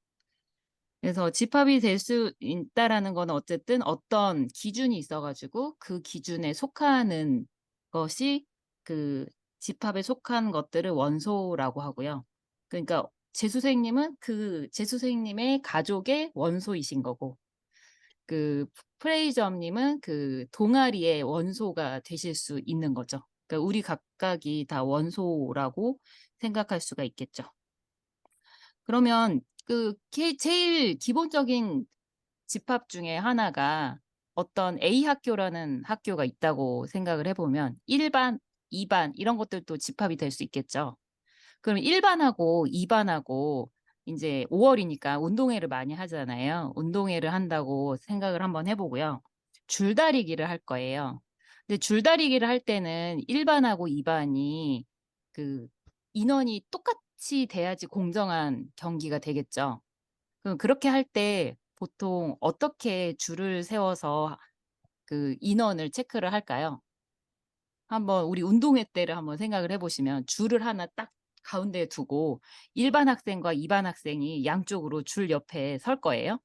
그래서 집합이 될 수 있다라는 건 어쨌든 어떤 기준이 있어가지고 그 기준에 속하는 것이 그 집합에 속한 것들을 원소라고 하고요. 그러니까 재수생님은 그 재수생님의 가족의 원소이신 거고, 그 프레이점님은 그 동아리의 원소가 되실 수 있는 거죠. 그러니까 우리 각각이 다 원소라고 생각할 수가 있겠죠. 그러면 제일 기본적인 집합 중에 하나가 어떤 A 학교라는 학교가 있다고 생각을 해보면 1반, 2반 이런 것들도 집합이 될 수 있겠죠. 그럼 1반하고 2반하고 이제 5월이니까 운동회를 많이 하잖아요. 운동회를 한다고 생각을 한번 해보고요. 줄다리기를 할 거예요. 근데 줄다리기를 할 때는 1반하고 2반이 그 인원이 똑같이 돼야지 공정한 경기가 되겠죠. 그럼 그렇게 할 때 보통 어떻게 줄을 세워서 그 인원을 체크를 할까요? 한번 우리 운동회 때를 한번 생각을 해보시면 줄을 하나 딱 가운데에 두고 1반 학생과 2반 학생이 양쪽으로 줄 옆에 설 거예요.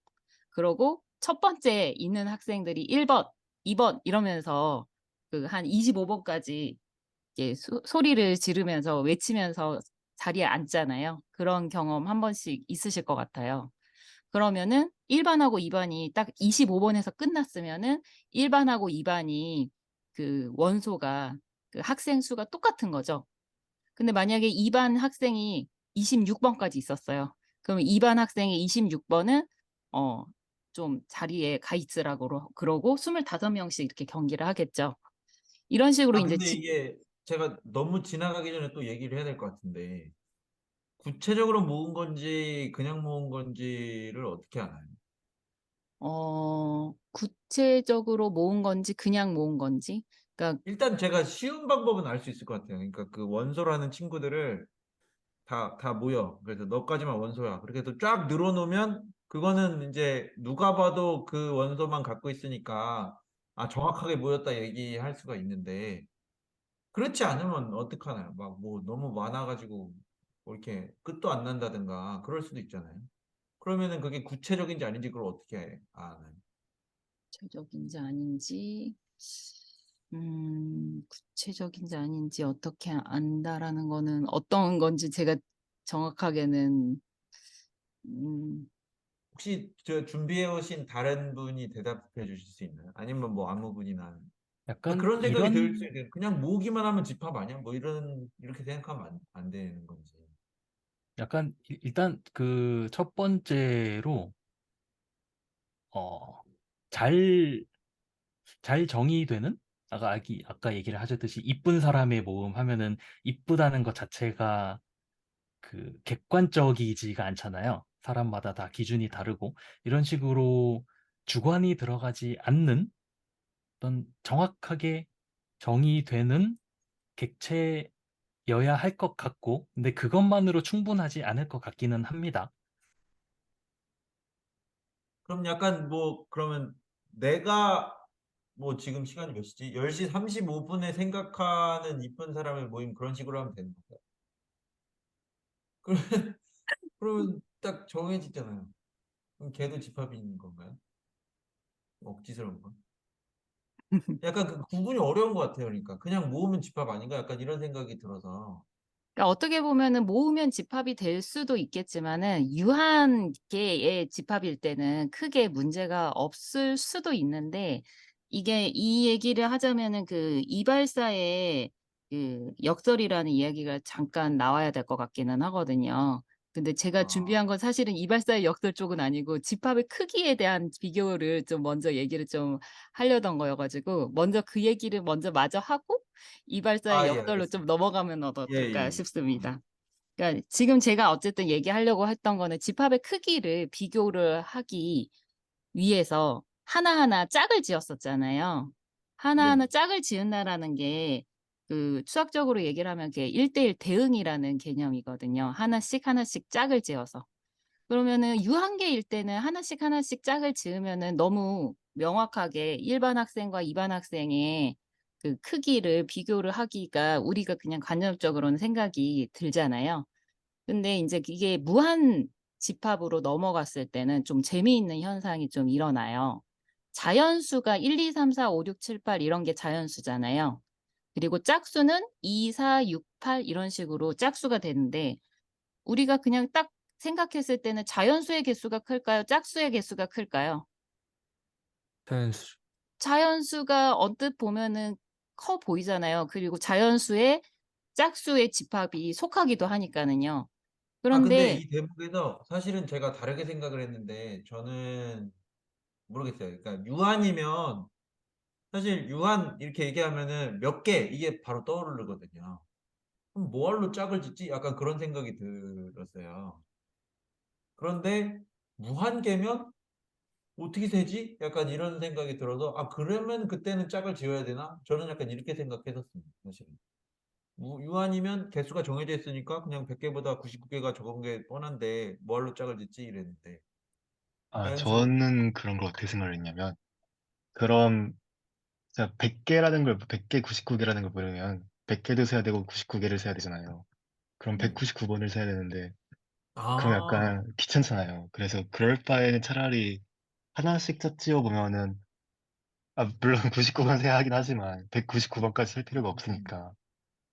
그러고 첫 번째 있는 학생들이 1번, 2번 이러면서 그 한 25번까지 소리를 지르면서 외치면서 자리에 앉잖아요. 그런 경험 한 번씩 있으실 것 같아요. 그러면은 1반하고 2반이 딱 25번에서 끝났으면은 1반하고 2반이 그 원소가 그 학생 수가 똑같은 거죠. 근데 만약에 2반 학생이 26번까지 있었어요. 그러면 2반 학생의 26번은 좀 자리에 가 있으라고 그러고 25명씩 이렇게 경기를 하겠죠. 이런 식으로 이제 근데 이게 제가 너무 지나가기 전에 또 얘기를 해야 될 것 같은데 구체적으로 모은 건지 그냥 모은 건지를 어떻게 아나요? 구체적으로 모은 건지 그냥 모은 건지. 그러니까 일단 제가 쉬운 방법은 알 수 있을 것 같아요. 그러니까 그 원소라는 친구들을 다 모여. 그래서 너까지만 원소야. 그렇게 해서 쫙 늘어놓으면 그거는 이제 누가 봐도 그 원소만 갖고 있으니까 정확하게 모였다 얘기할 수가 있는데 그렇지 않으면 어떡하나요? 막 뭐 너무 많아가지고 뭐 이렇게 끝도 안 난다든가 그럴 수도 있잖아요. 그러면은 그게 구체적인지 아닌지 그걸 어떻게 아나요? 구체적인지 아닌지, 구체적인지 아닌지 어떻게 안다라는 거는 어떤 건지 제가 정확하게는, 음, 혹시 저 준비해 오신 다른 분이 대답해 주실 수 있나요? 아니면 뭐 아무 분이나 그러니까 약간 그런 생각이 들 수 이런, 있어요. 그냥 모으기만 하면 집합 아니야? 뭐 이렇게 생각하면 안 되는 건지. 약간 일단 그 첫 번째로 어, 잘, 잘 정의되는 아까 얘기를 하셨듯이 이쁜 사람의 모음 하면은 이쁘다는 것 자체가 그 객관적이지가 않잖아요. 사람마다 다 기준이 다르고 이런 식으로 주관이 들어가지 않는 어떤 정확하게 정의되는 객체여야 할 것 같고, 근데 그것만으로 충분하지 않을 것 같기는 합니다. 그럼 약간 뭐 그러면 내가 뭐 지금 시간이 몇 시지? 10시 35분에 생각하는 이쁜 사람을 모임 그런 식으로 하면 되는 건가요? 그러면 딱 정해지잖아요. 그럼 걔도 집합인 건가요? 억지스러운 건? 약간 그 구분이 어려운 것 같아요. 그러니까 그냥 모으면 집합 아닌가? 약간 이런 생각이 들어서. 그러니까 어떻게 보면은 모으면 집합이 될 수도 있겠지만은 유한 개의 집합일 때는 크게 문제가 없을 수도 있는데 이게 이 얘기를 하자면은 그 이발사의 그 역설이라는 이야기가 잠깐 나와야 될 것 같기는 하거든요. 근데 제가 아, 준비한 건 사실은 이발사의 역설 쪽은 아니고 집합의 크기에 대한 비교를 좀 먼저 얘기를 좀 하려던 거여가지고 먼저 그 얘기를 먼저 마저 하고 이발사의 예, 역설로 좀 알겠습니다. 넘어가면 예, 어떨까 예, 예. 싶습니다. 그러니까 지금 제가 어쨌든 얘기하려고 했던 거는 집합의 크기를 비교를 하기 위해서 하나하나 짝을 지었었잖아요. 네. 하나하나 짝을 지은다라는 게 그 수학적으로 얘기를 하면 그게 1대1 대응이라는 개념이거든요. 하나씩 하나씩 짝을 지어서. 그러면은 유한계일 때는 하나씩 하나씩 짝을 지으면은 너무 명확하게 일반 학생과 2반 학생의 그 크기를 비교를 하기가 우리가 그냥 관념적으로는 생각이 들잖아요. 근데 이제 이게 무한 집합으로 넘어갔을 때는 좀 재미있는 현상이 좀 일어나요. 자연수가 1, 2, 3, 4, 5, 6, 7, 8 이런 게 자연수잖아요. 그리고 짝수는 2, 4, 6, 8 이런 식으로 짝수가 되는데 우리가 그냥 딱 생각했을 때는 자연수의 개수가 클까요? 짝수의 개수가 클까요? 자연수. 자연수가 언뜻 보면은 커 보이잖아요. 그리고 자연수의 짝수의 집합이 속하기도 하니까는요. 근데 그런데 이 대목에서 사실은 제가 다르게 생각을 했는데, 저는 모르겠어요. 그러니까 유한이면, 사실 유한 이렇게 얘기하면은 몇 개, 이게 바로 떠오르거든요. 그럼 뭐할로 짝을 짓지? 약간 그런 생각이 들었어요. 그런데 무한계면 어떻게 되지? 약간 이런 생각이 들어서, 그러면 그때는 짝을 지어야 되나? 저는 약간 이렇게 생각했었습니다. 사실은. 유한이면 개수가 정해져 있으니까 그냥 100개보다 99개가 적은 게 뻔한데 뭐할로 짝을 짓지? 이랬는데. 자연수. 저는 그런 걸 어떻게 생각을 했냐면, 그럼, 자, 100개라는 걸, 100개, 99개라는 걸 모르면, 100개도 세야 되고 99개를 세야 되잖아요. 그럼 네. 199번을 세야 되는데, 그럼 아, 약간 귀찮잖아요. 그래서 그럴 바에는 차라리 하나씩 짝지어 보면은, 물론 99번 세야 하긴 하지만, 199번까지 셀 필요가 음. 없으니까.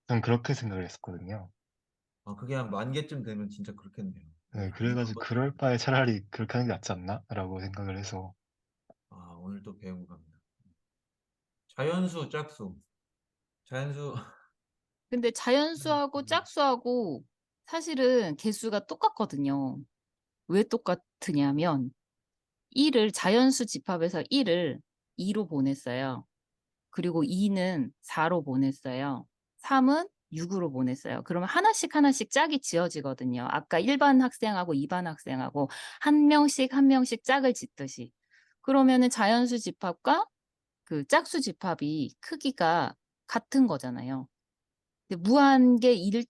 전 그렇게 생각을 했었거든요. 그게 한 10,000개쯤 되면 진짜 그렇겠네요. 네, 네, 그래가지고 한번 그럴 바에 차라리 그렇게 하는 게 낫지 않나? 라고 생각을 해서. 오늘 또 배운 거 갑니다. 자연수, 짝수. 자연수. 근데 자연수하고 짝수하고 사실은 개수가 똑같거든요. 왜 똑같으냐면 1을 자연수 집합에서 1을 2로 보냈어요. 그리고 2는 4로 보냈어요. 3은 6으로 보냈어요. 그러면 하나씩 하나씩 짝이 지어지거든요. 아까 1반 학생하고 2반 학생하고 한 명씩 한 명씩 짝을 짓듯이. 그러면은 자연수 집합과 그 짝수 집합이 크기가 같은 거잖아요. 근데 무한계이기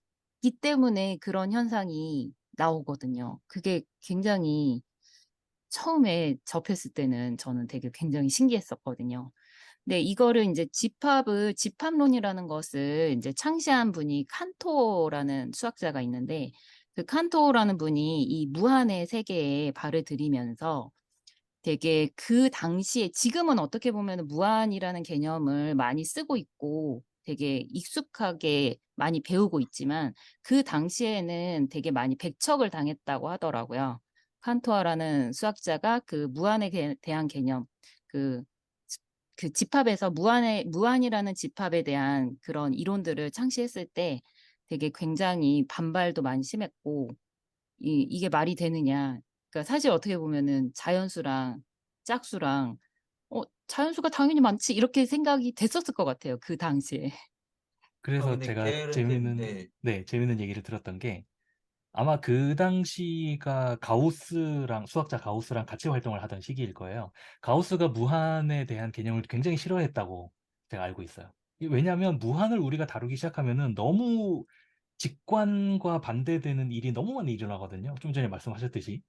때문에 그런 현상이 나오거든요. 그게 굉장히 처음에 접했을 때는 저는 되게 굉장히 신기했었거든요. 네, 이거를 이제 집합론이라는 것을 이제 창시한 분이 칸토라는 수학자가 있는데 그 칸토라는 분이 이 무한의 세계에 발을 들이면서 되게 그 당시에 지금은 어떻게 보면 무한이라는 개념을 많이 쓰고 있고 되게 익숙하게 많이 배우고 있지만 그 당시에는 되게 많이 배척을 당했다고 하더라고요. 칸토어라는 수학자가 그 무한에 대한 개념, 그, 그 집합에서 무한이라는 집합에 대한 그런 이론들을 창시했을 때 되게 굉장히 반발도 많이 심했고 이게 말이 되느냐. 그러니까 사실 어떻게 보면은 자연수랑 짝수랑 자연수가 당연히 많지 이렇게 생각이 됐었을 것 같아요. 그 당시에. 그래서 근데 제가 게으른데, 네. 재밌는 얘기를 들었던 게 아마 그 당시가 가우스랑 수학자 가우스랑 같이 활동을 하던 시기일 거예요. 가우스가 무한에 대한 개념을 굉장히 싫어했다고 제가 알고 있어요. 왜냐하면 무한을 우리가 다루기 시작하면은 너무 직관과 반대되는 일이 너무 많이 일어나거든요. 좀 전에 말씀하셨듯이.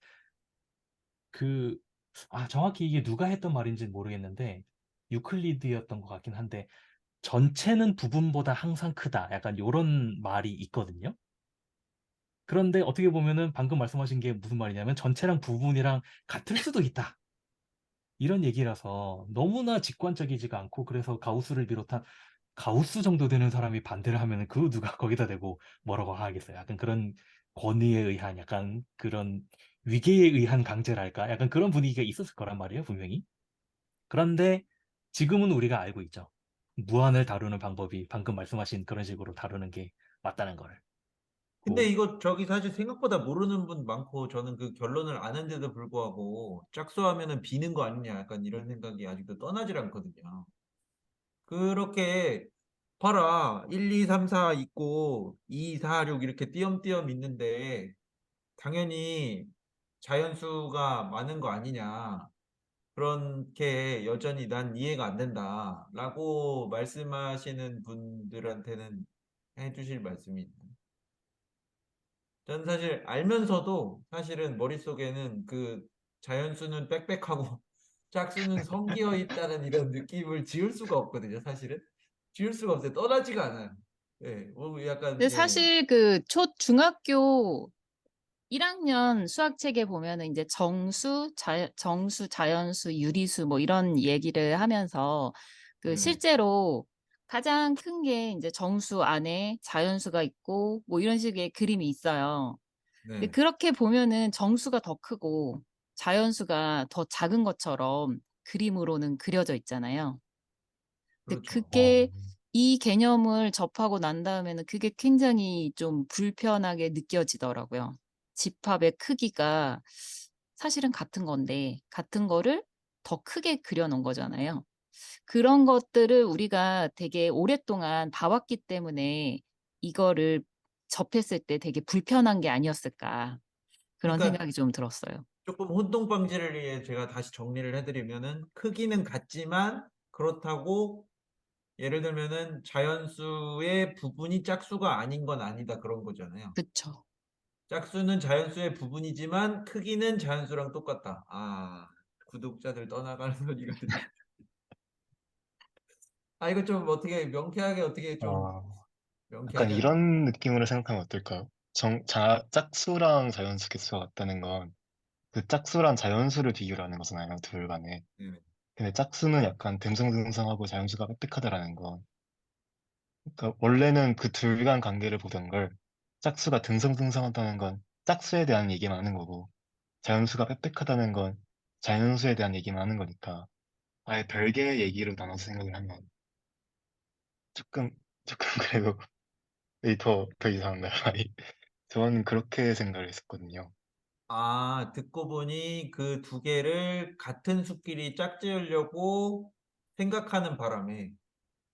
그, 정확히 이게 누가 했던 말인지는 모르겠는데, 유클리드였던 것 같긴 한데, 전체는 부분보다 항상 크다. 약간 요런 말이 있거든요. 그런데 어떻게 보면은 방금 말씀하신 게 무슨 말이냐면 전체랑 부분이랑 같을 수도 있다. 이런 얘기라서 너무나 직관적이지가 않고 그래서 가우스를 비롯한 가우스 정도 되는 사람이 반대를 하면은 그 누가 거기다 대고 뭐라고 하겠어요. 약간 그런 권위에 의한 약간 그런 위계에 의한 강제랄까? 약간 그런 분위기가 있었을 거란 말이에요, 분명히. 그런데 지금은 우리가 알고 있죠. 무한을 다루는 방법이 방금 말씀하신 그런 식으로 다루는 게 맞다는 걸. 근데 고, 이거 저기 사실 생각보다 모르는 분 많고 저는 그 결론을 아는데도 불구하고 짝수하면은 비는 거 아니냐 약간 이런 생각이 아직도 떠나질 않거든요. 그렇게 봐라 1, 2, 3, 4 있고 2, 4, 6 이렇게 띄엄띄엄 있는데 당연히 자연수가 많은 거 아니냐. 그렇게 여전히 난 이해가 안 된다라고 말씀하시는 분들한테는 해주실 말씀이 있나요? 전 사실 알면서도 사실은 머릿속에는 그 자연수는 빽빽하고 짝수는 성기어 있다는 이런 느낌을 지울 수가 없거든요, 사실은. 지울 수가 없어요. 떠나지가 않아요. 예, 약간, 근데 예, 사실 그 중학교 1학년 수학책에 보면은 이제 정수, 자연수, 유리수 뭐 이런 얘기를 하면서 그 네네, 실제로 가장 큰 게 이제 정수 안에 자연수가 있고 뭐 이런 식의 그림이 있어요. 근데 네, 그렇게 보면은 정수가 더 크고 자연수가 더 작은 것처럼 그림으로는 그려져 있잖아요. 근데 그렇죠. 어, 그게 이 개념을 접하고 난 다음에는 그게 굉장히 좀 불편하게 느껴지더라고요. 집합의 크기가 사실은 같은 건데, 같은 거를 더 크게 그려놓은 거잖아요. 그런 것들을 우리가 되게 오랫동안 봐왔기 때문에 이거를 접했을 때 되게 불편한 게 아니었을까. 그런 그러니까 생각이 좀 들었어요. 조금 혼동 방지를 위해 제가 다시 정리를 해드리면은 크기는 같지만 그렇다고 예를 들면은 자연수의 부분이 짝수가 아닌 건 아니다 그런 거잖아요. 그쵸. 짝수는 자연수의 부분이지만 크기는 자연수랑 똑같다. 구독자들 떠나가는 소리가 들려. 이거 좀 어떻게 명쾌하게 어떻게 좀 어, 약간 명쾌하게 안 되나? 이런 느낌으로 생각하면 어떨까요? 짝수랑 자연수 개수가 같다는 건 그 짝수랑 자연수를 비교를 하는 거잖아요, 둘 간에. 네. 근데 짝수는 약간 듬성듬성하고 자연수가 빽빽하다라는 건. 그러니까 원래는 그 둘 간 관계를 보던 걸 짝수가 듬성듬성하다는 건 짝수에 대한 얘기만 하는 거고, 자연수가 빽빽하다는 건 자연수에 대한 얘기만 하는 거니까, 아예 별개의 얘기로 나눠서 생각을 하면 조금, 조금 그래도 더 이상한가요? 아니, 저는 그렇게 생각을 했었거든요. 듣고 보니 그 두 개를 같은 수끼리 짝지으려고 생각하는 바람에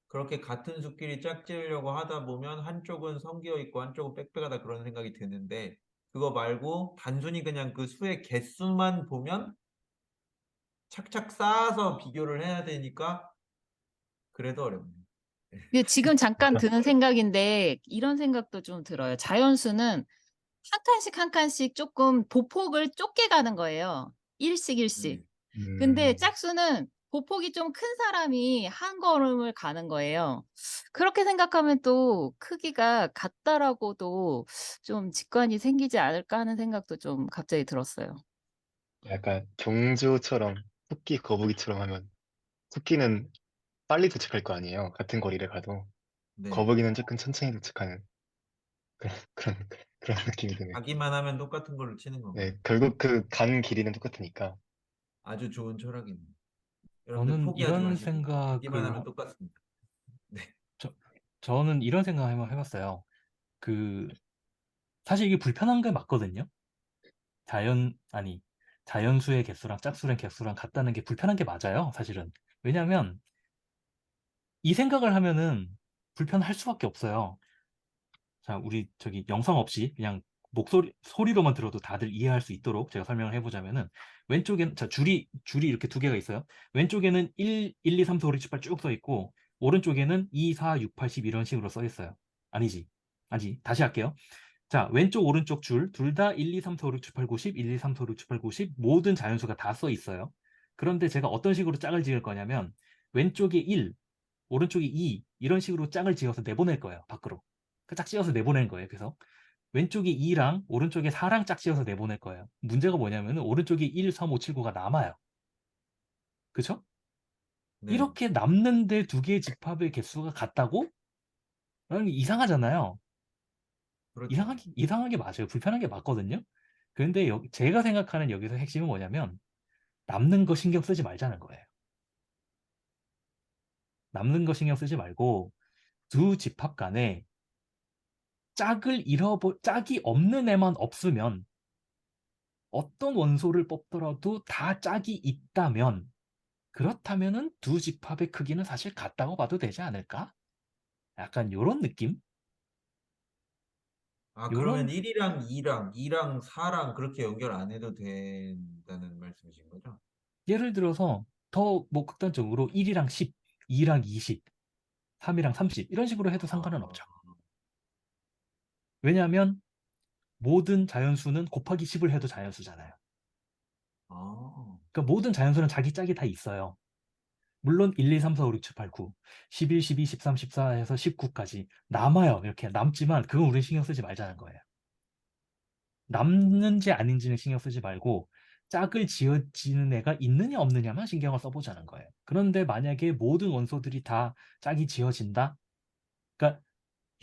그렇게 같은 수끼리 짝지으려고 하다 보면 한쪽은 성기어 있고 한쪽은 빽빽하다 그런 생각이 드는데 그거 말고 단순히 그냥 그 수의 개수만 보면 착착 쌓아서 비교를 해야 되니까 그래도 어렵네요. 근데 지금 잠깐 드는 생각인데 이런 생각도 좀 들어요. 자연수는 한 칸씩 한 칸씩 조금 보폭을 좁게 가는 거예요. 일씩 일씩. 네. 근데 음, 짝수는 보폭이 좀 큰 사람이 한 걸음을 가는 거예요. 그렇게 생각하면 또 크기가 같다라고도 좀 직관이 생기지 않을까 하는 생각도 좀 갑자기 들었어요. 약간 경주처럼 토끼, 거북이처럼 하면 토끼는 빨리 도착할 거 아니에요. 같은 거리를 가도. 네. 거북이는 조금 천천히 도착하는 그런, 그런 느낌이 드네요. 가기만 하면 똑같은 걸로 치는 건가요? 네, 결국 그 간 길이는 똑같으니까. 아주 좋은 철학이네요. 여러분들 저는 포기하지 이런 마시고 가기만 생각을, 하면 똑같습니다. 네. 저, 저는 이런 생각 한번 해봤어요. 그, 사실 이게 불편한 게 맞거든요. 아니, 자연수의 개수랑 짝수의 개수랑 같다는 게 불편한 게 맞아요, 사실은. 왜냐면, 이 생각을 하면은 불편할 수밖에 없어요. 자, 우리 저기 영상 없이 그냥 소리로만 들어도 다들 이해할 수 있도록 제가 설명을 해보자면은, 왼쪽엔, 자, 줄이 이렇게 두 개가 있어요. 왼쪽에는 1, 2, 3, 4, 5, 6, 7, 8 쭉 써 있고, 오른쪽에는 2, 4, 6, 8, 10 이런 식으로 써 있어요. 아니지. 아니지. 다시 할게요. 자, 왼쪽, 오른쪽 줄, 둘 다 1, 2, 3, 4, 5, 6, 7, 8, 9, 10, 1, 2, 3, 4, 5, 6, 7, 8, 9, 10, 모든 자연수가 다 써 있어요. 그런데 제가 어떤 식으로 짝을 지을 거냐면, 왼쪽에 1, 오른쪽에 2, 이런 식으로 짝을 지어서 내보낼 거예요, 밖으로. 그 짝 지어서 내보낸 거예요. 그래서 왼쪽에 2랑 오른쪽에 4랑 짝 지어서 내보낼 거예요. 문제가 뭐냐면, 오른쪽에 1, 3, 5, 7, 9가 남아요. 그쵸? 네. 이렇게 남는데 두 개의 집합의 개수가 같다고? 라는 게 이상하잖아요. 그렇죠. 이상하게 맞아요. 불편한 게 맞거든요. 그런데 제가 생각하는 여기서 핵심은 뭐냐면 남는 거 신경 쓰지 말자는 거예요. 남는 거 신경 쓰지 말고 두 집합 간에 짝이 없는 애만 없으면 어떤 원소를 뽑더라도 다 짝이 있다면 그렇다면은 두 집합의 크기는 사실 같다고 봐도 되지 않을까? 약간 요런 느낌? 아, 그러면 요런 1이랑 2랑 4랑 그렇게 연결 안 해도 된다는 말씀이신 거죠? 예를 들어서 더 뭐 극단적으로 1이랑 10, 2랑 20, 3이랑 30 이런 식으로 해도 상관은 아, 없죠. 왜냐하면 모든 자연수는 곱하기 10을 해도 자연수잖아요. 아, 그러니까 모든 자연수는 자기 짝이 다 있어요. 물론 1, 2, 3, 4, 5, 6, 7, 8, 9, 11, 12, 13, 14에서 19까지 남아요. 이렇게 남지만 그건 우리 신경 쓰지 말자는 거예요. 남는지 아닌지는 신경 쓰지 말고 짝을 지어지는 애가 있느냐 없느냐만 신경을 써보자는 거예요. 그런데 만약에 모든 원소들이 다 짝이 지어진다? 그러니까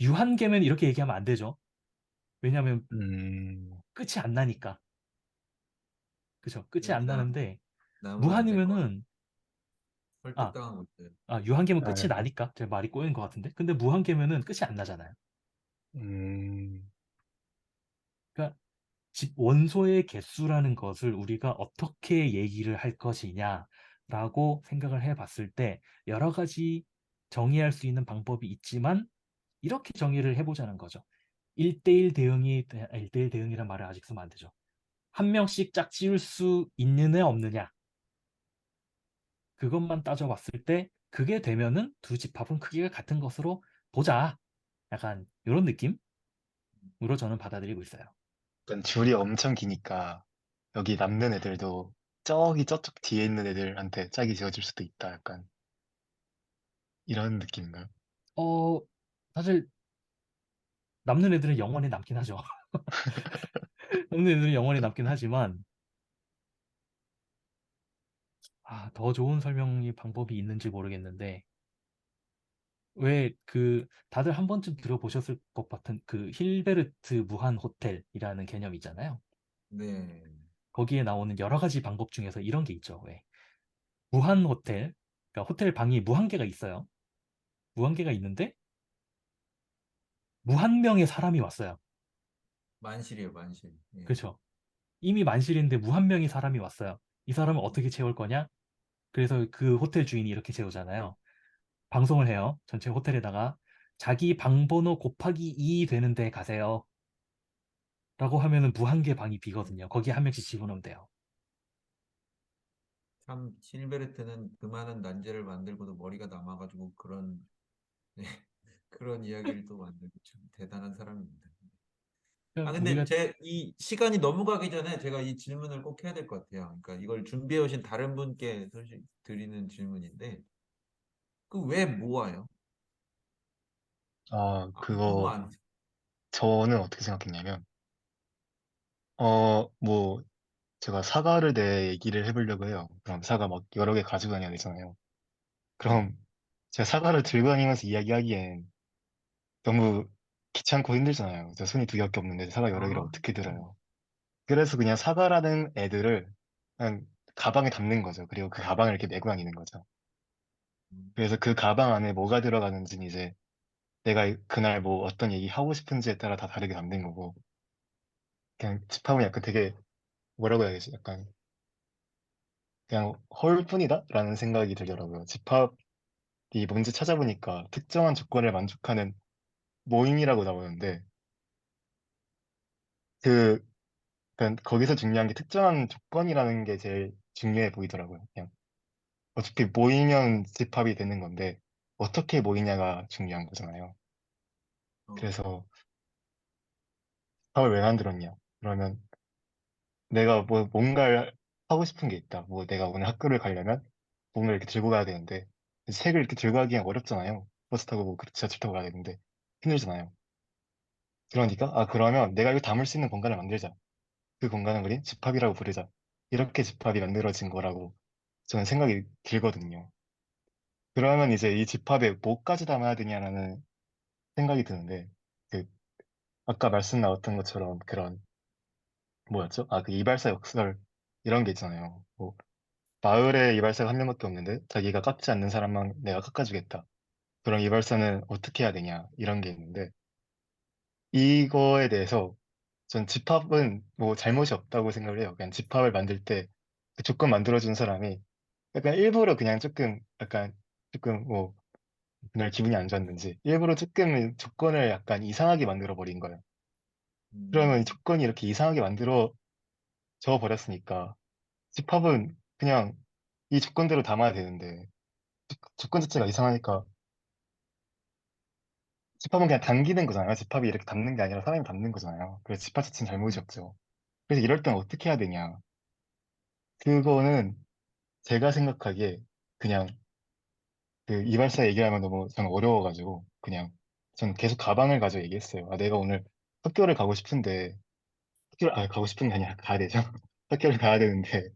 유한계면 이렇게 얘기하면 안 되죠. 왜냐하면 음, 끝이 안 나니까. 그죠? 끝이 안 여기다 나는데 나오면 안 될 것 같아요. 무한이면은 아, 설득당하고 있어요. 유한계면 끝이 아, 나니까 제가 말이 꼬인 것 같은데 근데 무한계면은 끝이 안 나잖아요. 음, 그러니까 원소의 개수라는 것을 우리가 어떻게 얘기를 할 것이냐라고 생각을 해봤을 때 여러 가지 정의할 수 있는 방법이 있지만 이렇게 정의를 해보자는 거죠. 1대1 대응이 1대1 대응이란 말을 아직 쓰면 안 되죠. 한 명씩 짝지을 수 있느냐 없느냐 그것만 따져봤을 때 그게 되면은 두 집합은 크기가 같은 것으로 보자. 약간 이런 느낌으로 저는 받아들이고 있어요. 약간 줄이 엄청 기니까 여기 남는 애들도 저기 저쪽 뒤에 있는 애들한테 짝이 지어질 수도 있다. 약간 이런 느낌인가요? 어, 사실 남는 애들은 영원히 남긴 하죠. 남는 애들은 영원히 남긴 하지만 더 좋은 설명이 방법이 있는지 모르겠는데 왜 다들 한 번쯤 들어보셨을 것 같은 그 힐베르트 무한 호텔이라는 개념 있잖아요. 네. 거기에 나오는 여러 가지 방법 중에서 이런 게 있죠. 왜 무한 호텔, 그러니까 호텔 방이 무한개가 있어요. 무한개가 있는데 무한 명의 사람이 왔어요. 만실이에요, 만실. 예. 그렇죠? 이미 만실인데 무한 명의 사람이 왔어요. 이 사람을 어떻게 채울 거냐? 그래서 그 호텔 주인이 이렇게 채우잖아요. 방송을 해요. 전체 호텔에다가 자기 방 번호 곱하기 2 되는 데 가세요. 라고 하면은 무한개 방이 비거든요. 거기에 한 명씩 집어넣으면 돼요. 참 실베르트는 그만한 난제를 만들고도 머리가 남아가지고 그런 네, 그런 이야기를 또 만들고 참 대단한 사람입니다. 그러니까 근데 우리가 이 시간이 넘어가기 전에 제가 이 질문을 꼭 해야 될 것 같아요. 그러니까 이걸 준비해 오신 다른 분께 솔직히 드리는 질문인데, 그 왜 모아요? 아, 안 모으면 그거 안, 저는 어떻게 생각했냐면, 뭐, 제가 사과를 내 얘기를 해보려고 해요. 그럼 사과 막 여러 개 가지고 다녀야 되잖아요. 네. 그럼 제가 사과를 들고 다니면서 이야기하기엔 너무 귀찮고 힘들잖아요. 저 손이 두 개밖에 없는데 사과 여러 개를 아, 어떻게 들어요. 그래서 그냥 사과라는 애들을 그냥 가방에 담는 거죠. 그리고 그 가방을 이렇게 메고 다니는 거죠. 음, 그래서 그 가방 안에 뭐가 들어가는지는 이제 내가 그날 뭐 어떤 얘기 하고 싶은지에 따라 다 다르게 담는 거고, 그냥 집합은 약간 되게 뭐라고 해야 되지? 약간 그냥 허울 뿐이다라는 생각이 들더라고요. 집합이 뭔지 찾아보니까 특정한 조건을 만족하는 모임이라고 나오는데, 그, 그러니까 거기서 중요한 게 특정한 조건이라는 게 제일 중요해 보이더라고요. 그냥 어차피 모이면 집합이 되는 건데, 어떻게 모이냐가 중요한 거잖아요. 어, 그래서 집합을 왜 만들었냐? 그러면 내가 뭐 뭔가를 하고 싶은 게 있다. 뭐 내가 오늘 학교를 가려면 뭔가 이렇게 들고 가야 되는데 책을 이렇게 들고 가기가 어렵잖아요. 버스 타고 뭐 지하철 타고 가야 되는데 힘들잖아요. 그러니까 그러면 내가 이거 담을 수 있는 공간을 만들자. 그 공간을 우리 집합이라고 부르자. 이렇게 집합이 만들어진 거라고 저는 생각이 들거든요. 그러면 이제 이 집합에 뭐까지 담아야 되냐라는 생각이 드는데 그 아까 말씀 나왔던 것처럼 그런 뭐였죠? 그 이발사 역설 이런 게 있잖아요. 뭐 마을에 이발사가 한 명밖에 없는데 자기가 깎지 않는 사람만 내가 깎아주겠다. 그럼 이발사는 어떻게 해야 되냐 이런 게 있는데 이거에 대해서 전 집합은 뭐 잘못이 없다고 생각을 해요. 그냥 집합을 만들 때 그 조건 만들어준 사람이 약간 일부러 그냥 조금 뭐 그날 기분이 안 좋았는지 일부러 조금 조건을 약간 이상하게 만들어 버린 거예요. 그러면 이 음, 조건이 이렇게 이상하게 만들어져 버렸으니까 집합은 그냥 이 조건대로 담아야 되는데 조건 자체가 이상하니까 집합은 그냥 당기는 거잖아요. 집합이 이렇게 담는 게 아니라 사람이 담는 거잖아요. 그래서 집합 자체는 잘못이 없죠. 그래서 이럴 땐 어떻게 해야 되냐. 그거는 제가 생각하기에 그냥 그 이발사 얘기하면 너무 저는 어려워가지고 그냥 저는 계속 가방을 가지고 얘기했어요. 내가 오늘 학교를 가고 싶은데 가고 싶은 게 아니라 가야 되죠. 학교를 가야 되는데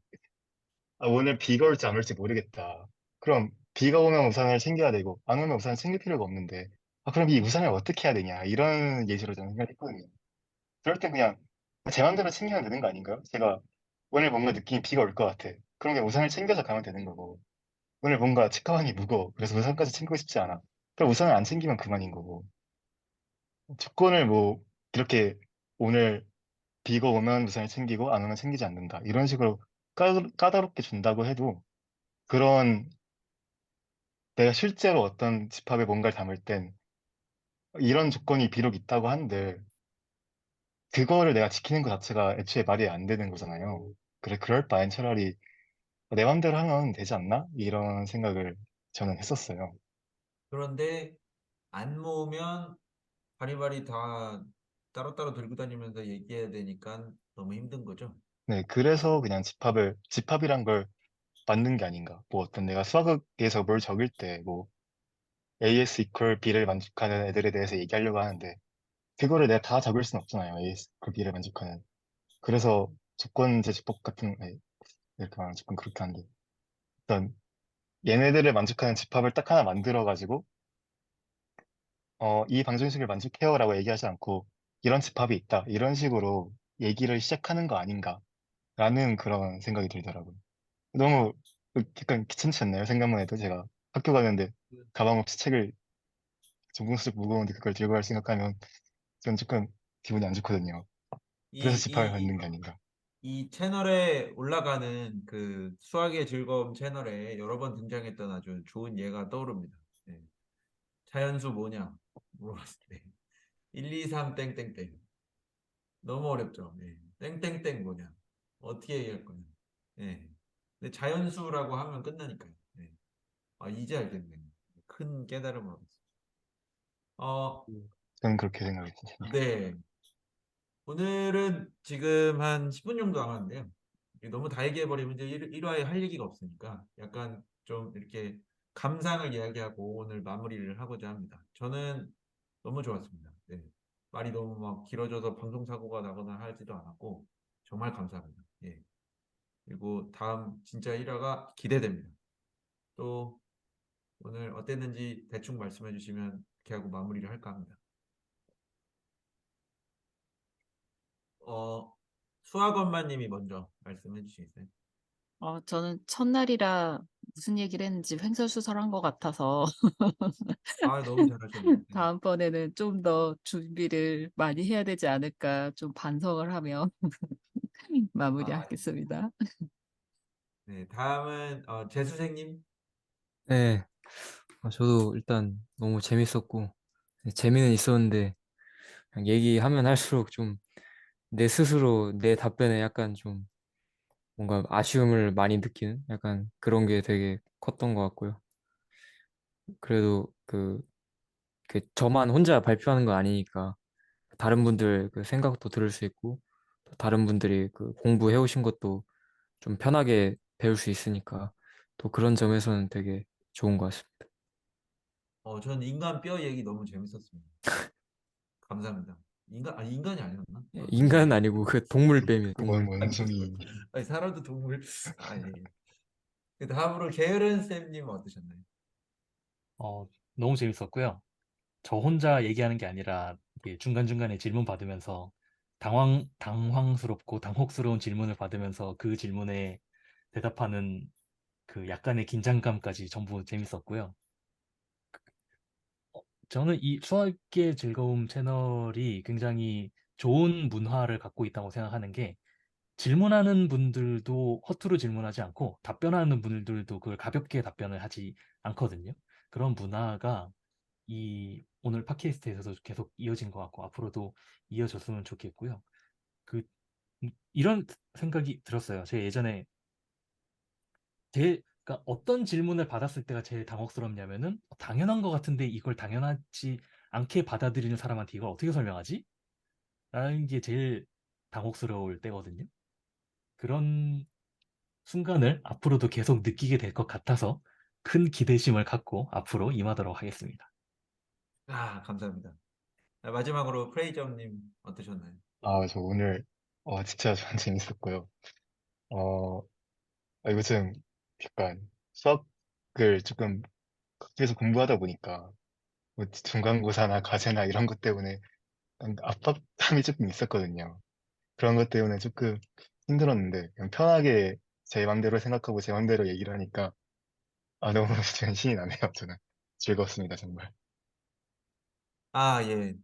오늘 비가 올지 안 올지 모르겠다. 그럼 비가 오면 우산을 챙겨야 되고 안 오면 우산을 챙길 필요가 없는데 그럼 이 우산을 어떻게 해야 되냐 이런 예시로 저는 생각했거든요. 그럴 땐 그냥 제 맘대로 챙기면 되는 거 아닌가요? 제가 오늘 뭔가 느낌이 비가 올 것 같아. 그럼 그냥 우산을 챙겨서 가면 되는 거고. 오늘 뭔가 책가방이 무거워. 그래서 우산까지 챙기고 싶지 않아. 그럼 우산을 안 챙기면 그만인 거고. 조건을 뭐 이렇게 오늘 비가 오면 우산을 챙기고 안 오면 챙기지 않는다. 이런 식으로 까다롭게 준다고 해도 그런 내가 실제로 어떤 집합에 뭔가를 담을 땐 이런 조건이 비록 있다고 한들 그거를 내가 지키는 것 자체가 애초에 말이 안 되는 거잖아요. 그래, 그럴 바엔 차라리 내 맘대로 하면 되지 않나? 이런 생각을 저는 했었어요. 그런데 안 모으면 바리바리 다 따로따로 들고 다니면서 얘기해야 되니까 너무 힘든 거죠. 네, 그래서 그냥 집합이란 걸 만든 게 아닌가. 뭐 어떤 내가 수학에서 뭘 적을 때, 뭐 AS 이퀄 B를 만족하는 애들에 대해서 얘기하려고 하는데, 그거를 내가 다 적을 순 없잖아요. AS 이퀄 B를 만족하는. 그래서 조건제지법 같은, 이렇게 말하면 조금 그렇게 한데, 일단 얘네들을 만족하는 집합을 딱 하나 만들어가지고, 이 방정식을 만족해요라고 얘기하지 않고, 이런 집합이 있다. 이런 식으로 얘기를 시작하는 거 아닌가라는 그런 생각이 들더라고요. 너무 약간 귀찮지 않나요? 생각만 해도 제가 학교 가는데 가방 없이 책을 전공서적 무거운데 그걸 들고 갈 생각하면 전 조금 기분이 안 좋거든요. 그래서 이, 집합을 이, 만든 게 아닌가. 이 채널에 올라가는 그 수학의 즐거움 채널에 여러 번 등장했던 아주 좋은 예가 떠오릅니다. 네. 자연수 뭐냐? 물어봤을 때. 1, 2, 3, 땡땡땡. 너무 어렵죠. 네. 땡땡땡 뭐냐? 어떻게 얘기할 거냐? 네. 근데 자연수라고 하면 끝나니까요. 네. 이제 알겠네. 큰 깨달음을 얻었어요. 어, 저는 그렇게 생각했습니다. 네. 오늘은 지금 한 10분 정도 남았는데요. 이게 너무 다 얘기해버리면 이제 1화에 할 얘기가 없으니까 약간 좀 이렇게 감상을 이야기하고 오늘 마무리를 하고자 합니다. 저는 너무 좋았습니다. 네. 말이 너무 막 길어져서 방송사고가 나거나 하지도 않았고 정말 감사합니다. 예. 그리고 다음 진짜 1화가 기대됩니다. 또 오늘 어땠는지 대충 말씀해 주시면 이렇게 하고 마무리를 할까 합니다. 어, 수학엄마님이 먼저 말씀해 주시겠어요? 저는 첫날이라 무슨 얘기를 했는지 횡설수설한 것 같아서 아, 너무 잘하셨네요. 네. 다음번에는 좀 더 준비를 많이 해야 되지 않을까 좀 반성을 하며 아, 마무리하겠습니다. 네, 다음은 재수생님. 네, 저도 일단 너무 재밌었고 재미는 있었는데 그냥 얘기하면 할수록 좀 내 스스로 내 답변에 약간 좀 뭔가 아쉬움을 많이 느끼는 약간 그런 게 되게 컸던 것 같고요. 그래도 그 저만 혼자 발표하는 거 아니니까 다른 분들 그 생각도 들을 수 있고 또 다른 분들이 그 공부해 오신 것도 좀 편하게 배울 수 있으니까 또 그런 점에서는 되게 좋은 것 같습니다. 전 인간 뼈 얘기 너무 재밌었습니다. 감사합니다. 인간이 아니었나? 인간은 아니고 그 동물 뱀이에요, 뭔 동물. 원숭이. 아니, 사람도 동물. 아니. 그 다음으로 게으른 쌤님 어떠셨나요? 너무 재밌었고요. 저 혼자 얘기하는 게 아니라 이게 중간중간에 질문 받으면서 당황스럽고 당혹스러운 질문을 받으면서 그 질문에 대답하는 그 약간의 긴장감까지 전부 재밌었고요. 저는 이 수학의 즐거움 채널이 굉장히 좋은 문화를 갖고 있다고 생각하는 게 질문하는 분들도 허투루 질문하지 않고 답변하는 분들도 그걸 가볍게 답변을 하지 않거든요. 그런 문화가 이 오늘 팟캐스트에서도 계속 이어진 것 같고 앞으로도 이어졌으면 좋겠고요. 그 이런 생각이 들었어요. 제가 예전에 그러니까 어떤 질문을 받았을 때가 제일 당혹스럽냐면은 당연한 것 같은데 이걸 당연하지 않게 받아들이는 사람한테 이걸 어떻게 설명하지? 라는 게 제일 당혹스러울 때거든요. 그런 순간을 앞으로도 계속 느끼게 될 것 같아서 큰 기대심을 갖고 앞으로 임하도록 하겠습니다. 아, 감사합니다. 마지막으로 프레이저님 어떠셨나요? 저 오늘, 진짜 전 재밌었고요. 어, 요즘 약간 수학을 조금 계속 공부하다 보니까 뭐 중간고사나 과제나 이런 것 때문에 압박감이 조금 있었거든요. 그런 것 때문에 조금 힘들었는데 그냥 편하게 제 맘대로 생각하고 제 맘대로 얘기를 하니까 너무 진짜 신이 나네요. 저는 즐겁습니다, 정말. 아, 예.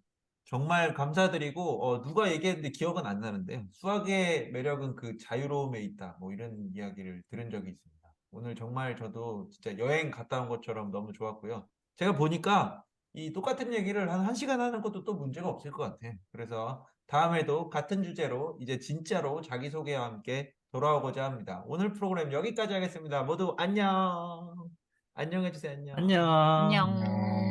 정말 감사드리고, 누가 얘기했는데 기억은 안 나는데, 수학의 매력은 그 자유로움에 있다. 뭐 이런 이야기를 들은 적이 있습니다. 오늘 정말 저도 진짜 여행 갔다 온 것처럼 너무 좋았고요. 제가 보니까 이 똑같은 얘기를 한 1시간 하는 것도 또 문제가 없을 것 같아. 그래서 다음에도 같은 주제로 이제 진짜로 자기소개와 함께 돌아오고자 합니다. 오늘 프로그램 여기까지 하겠습니다. 모두 안녕. 안녕해주세요. 안녕. 안녕. 안녕. 안녕.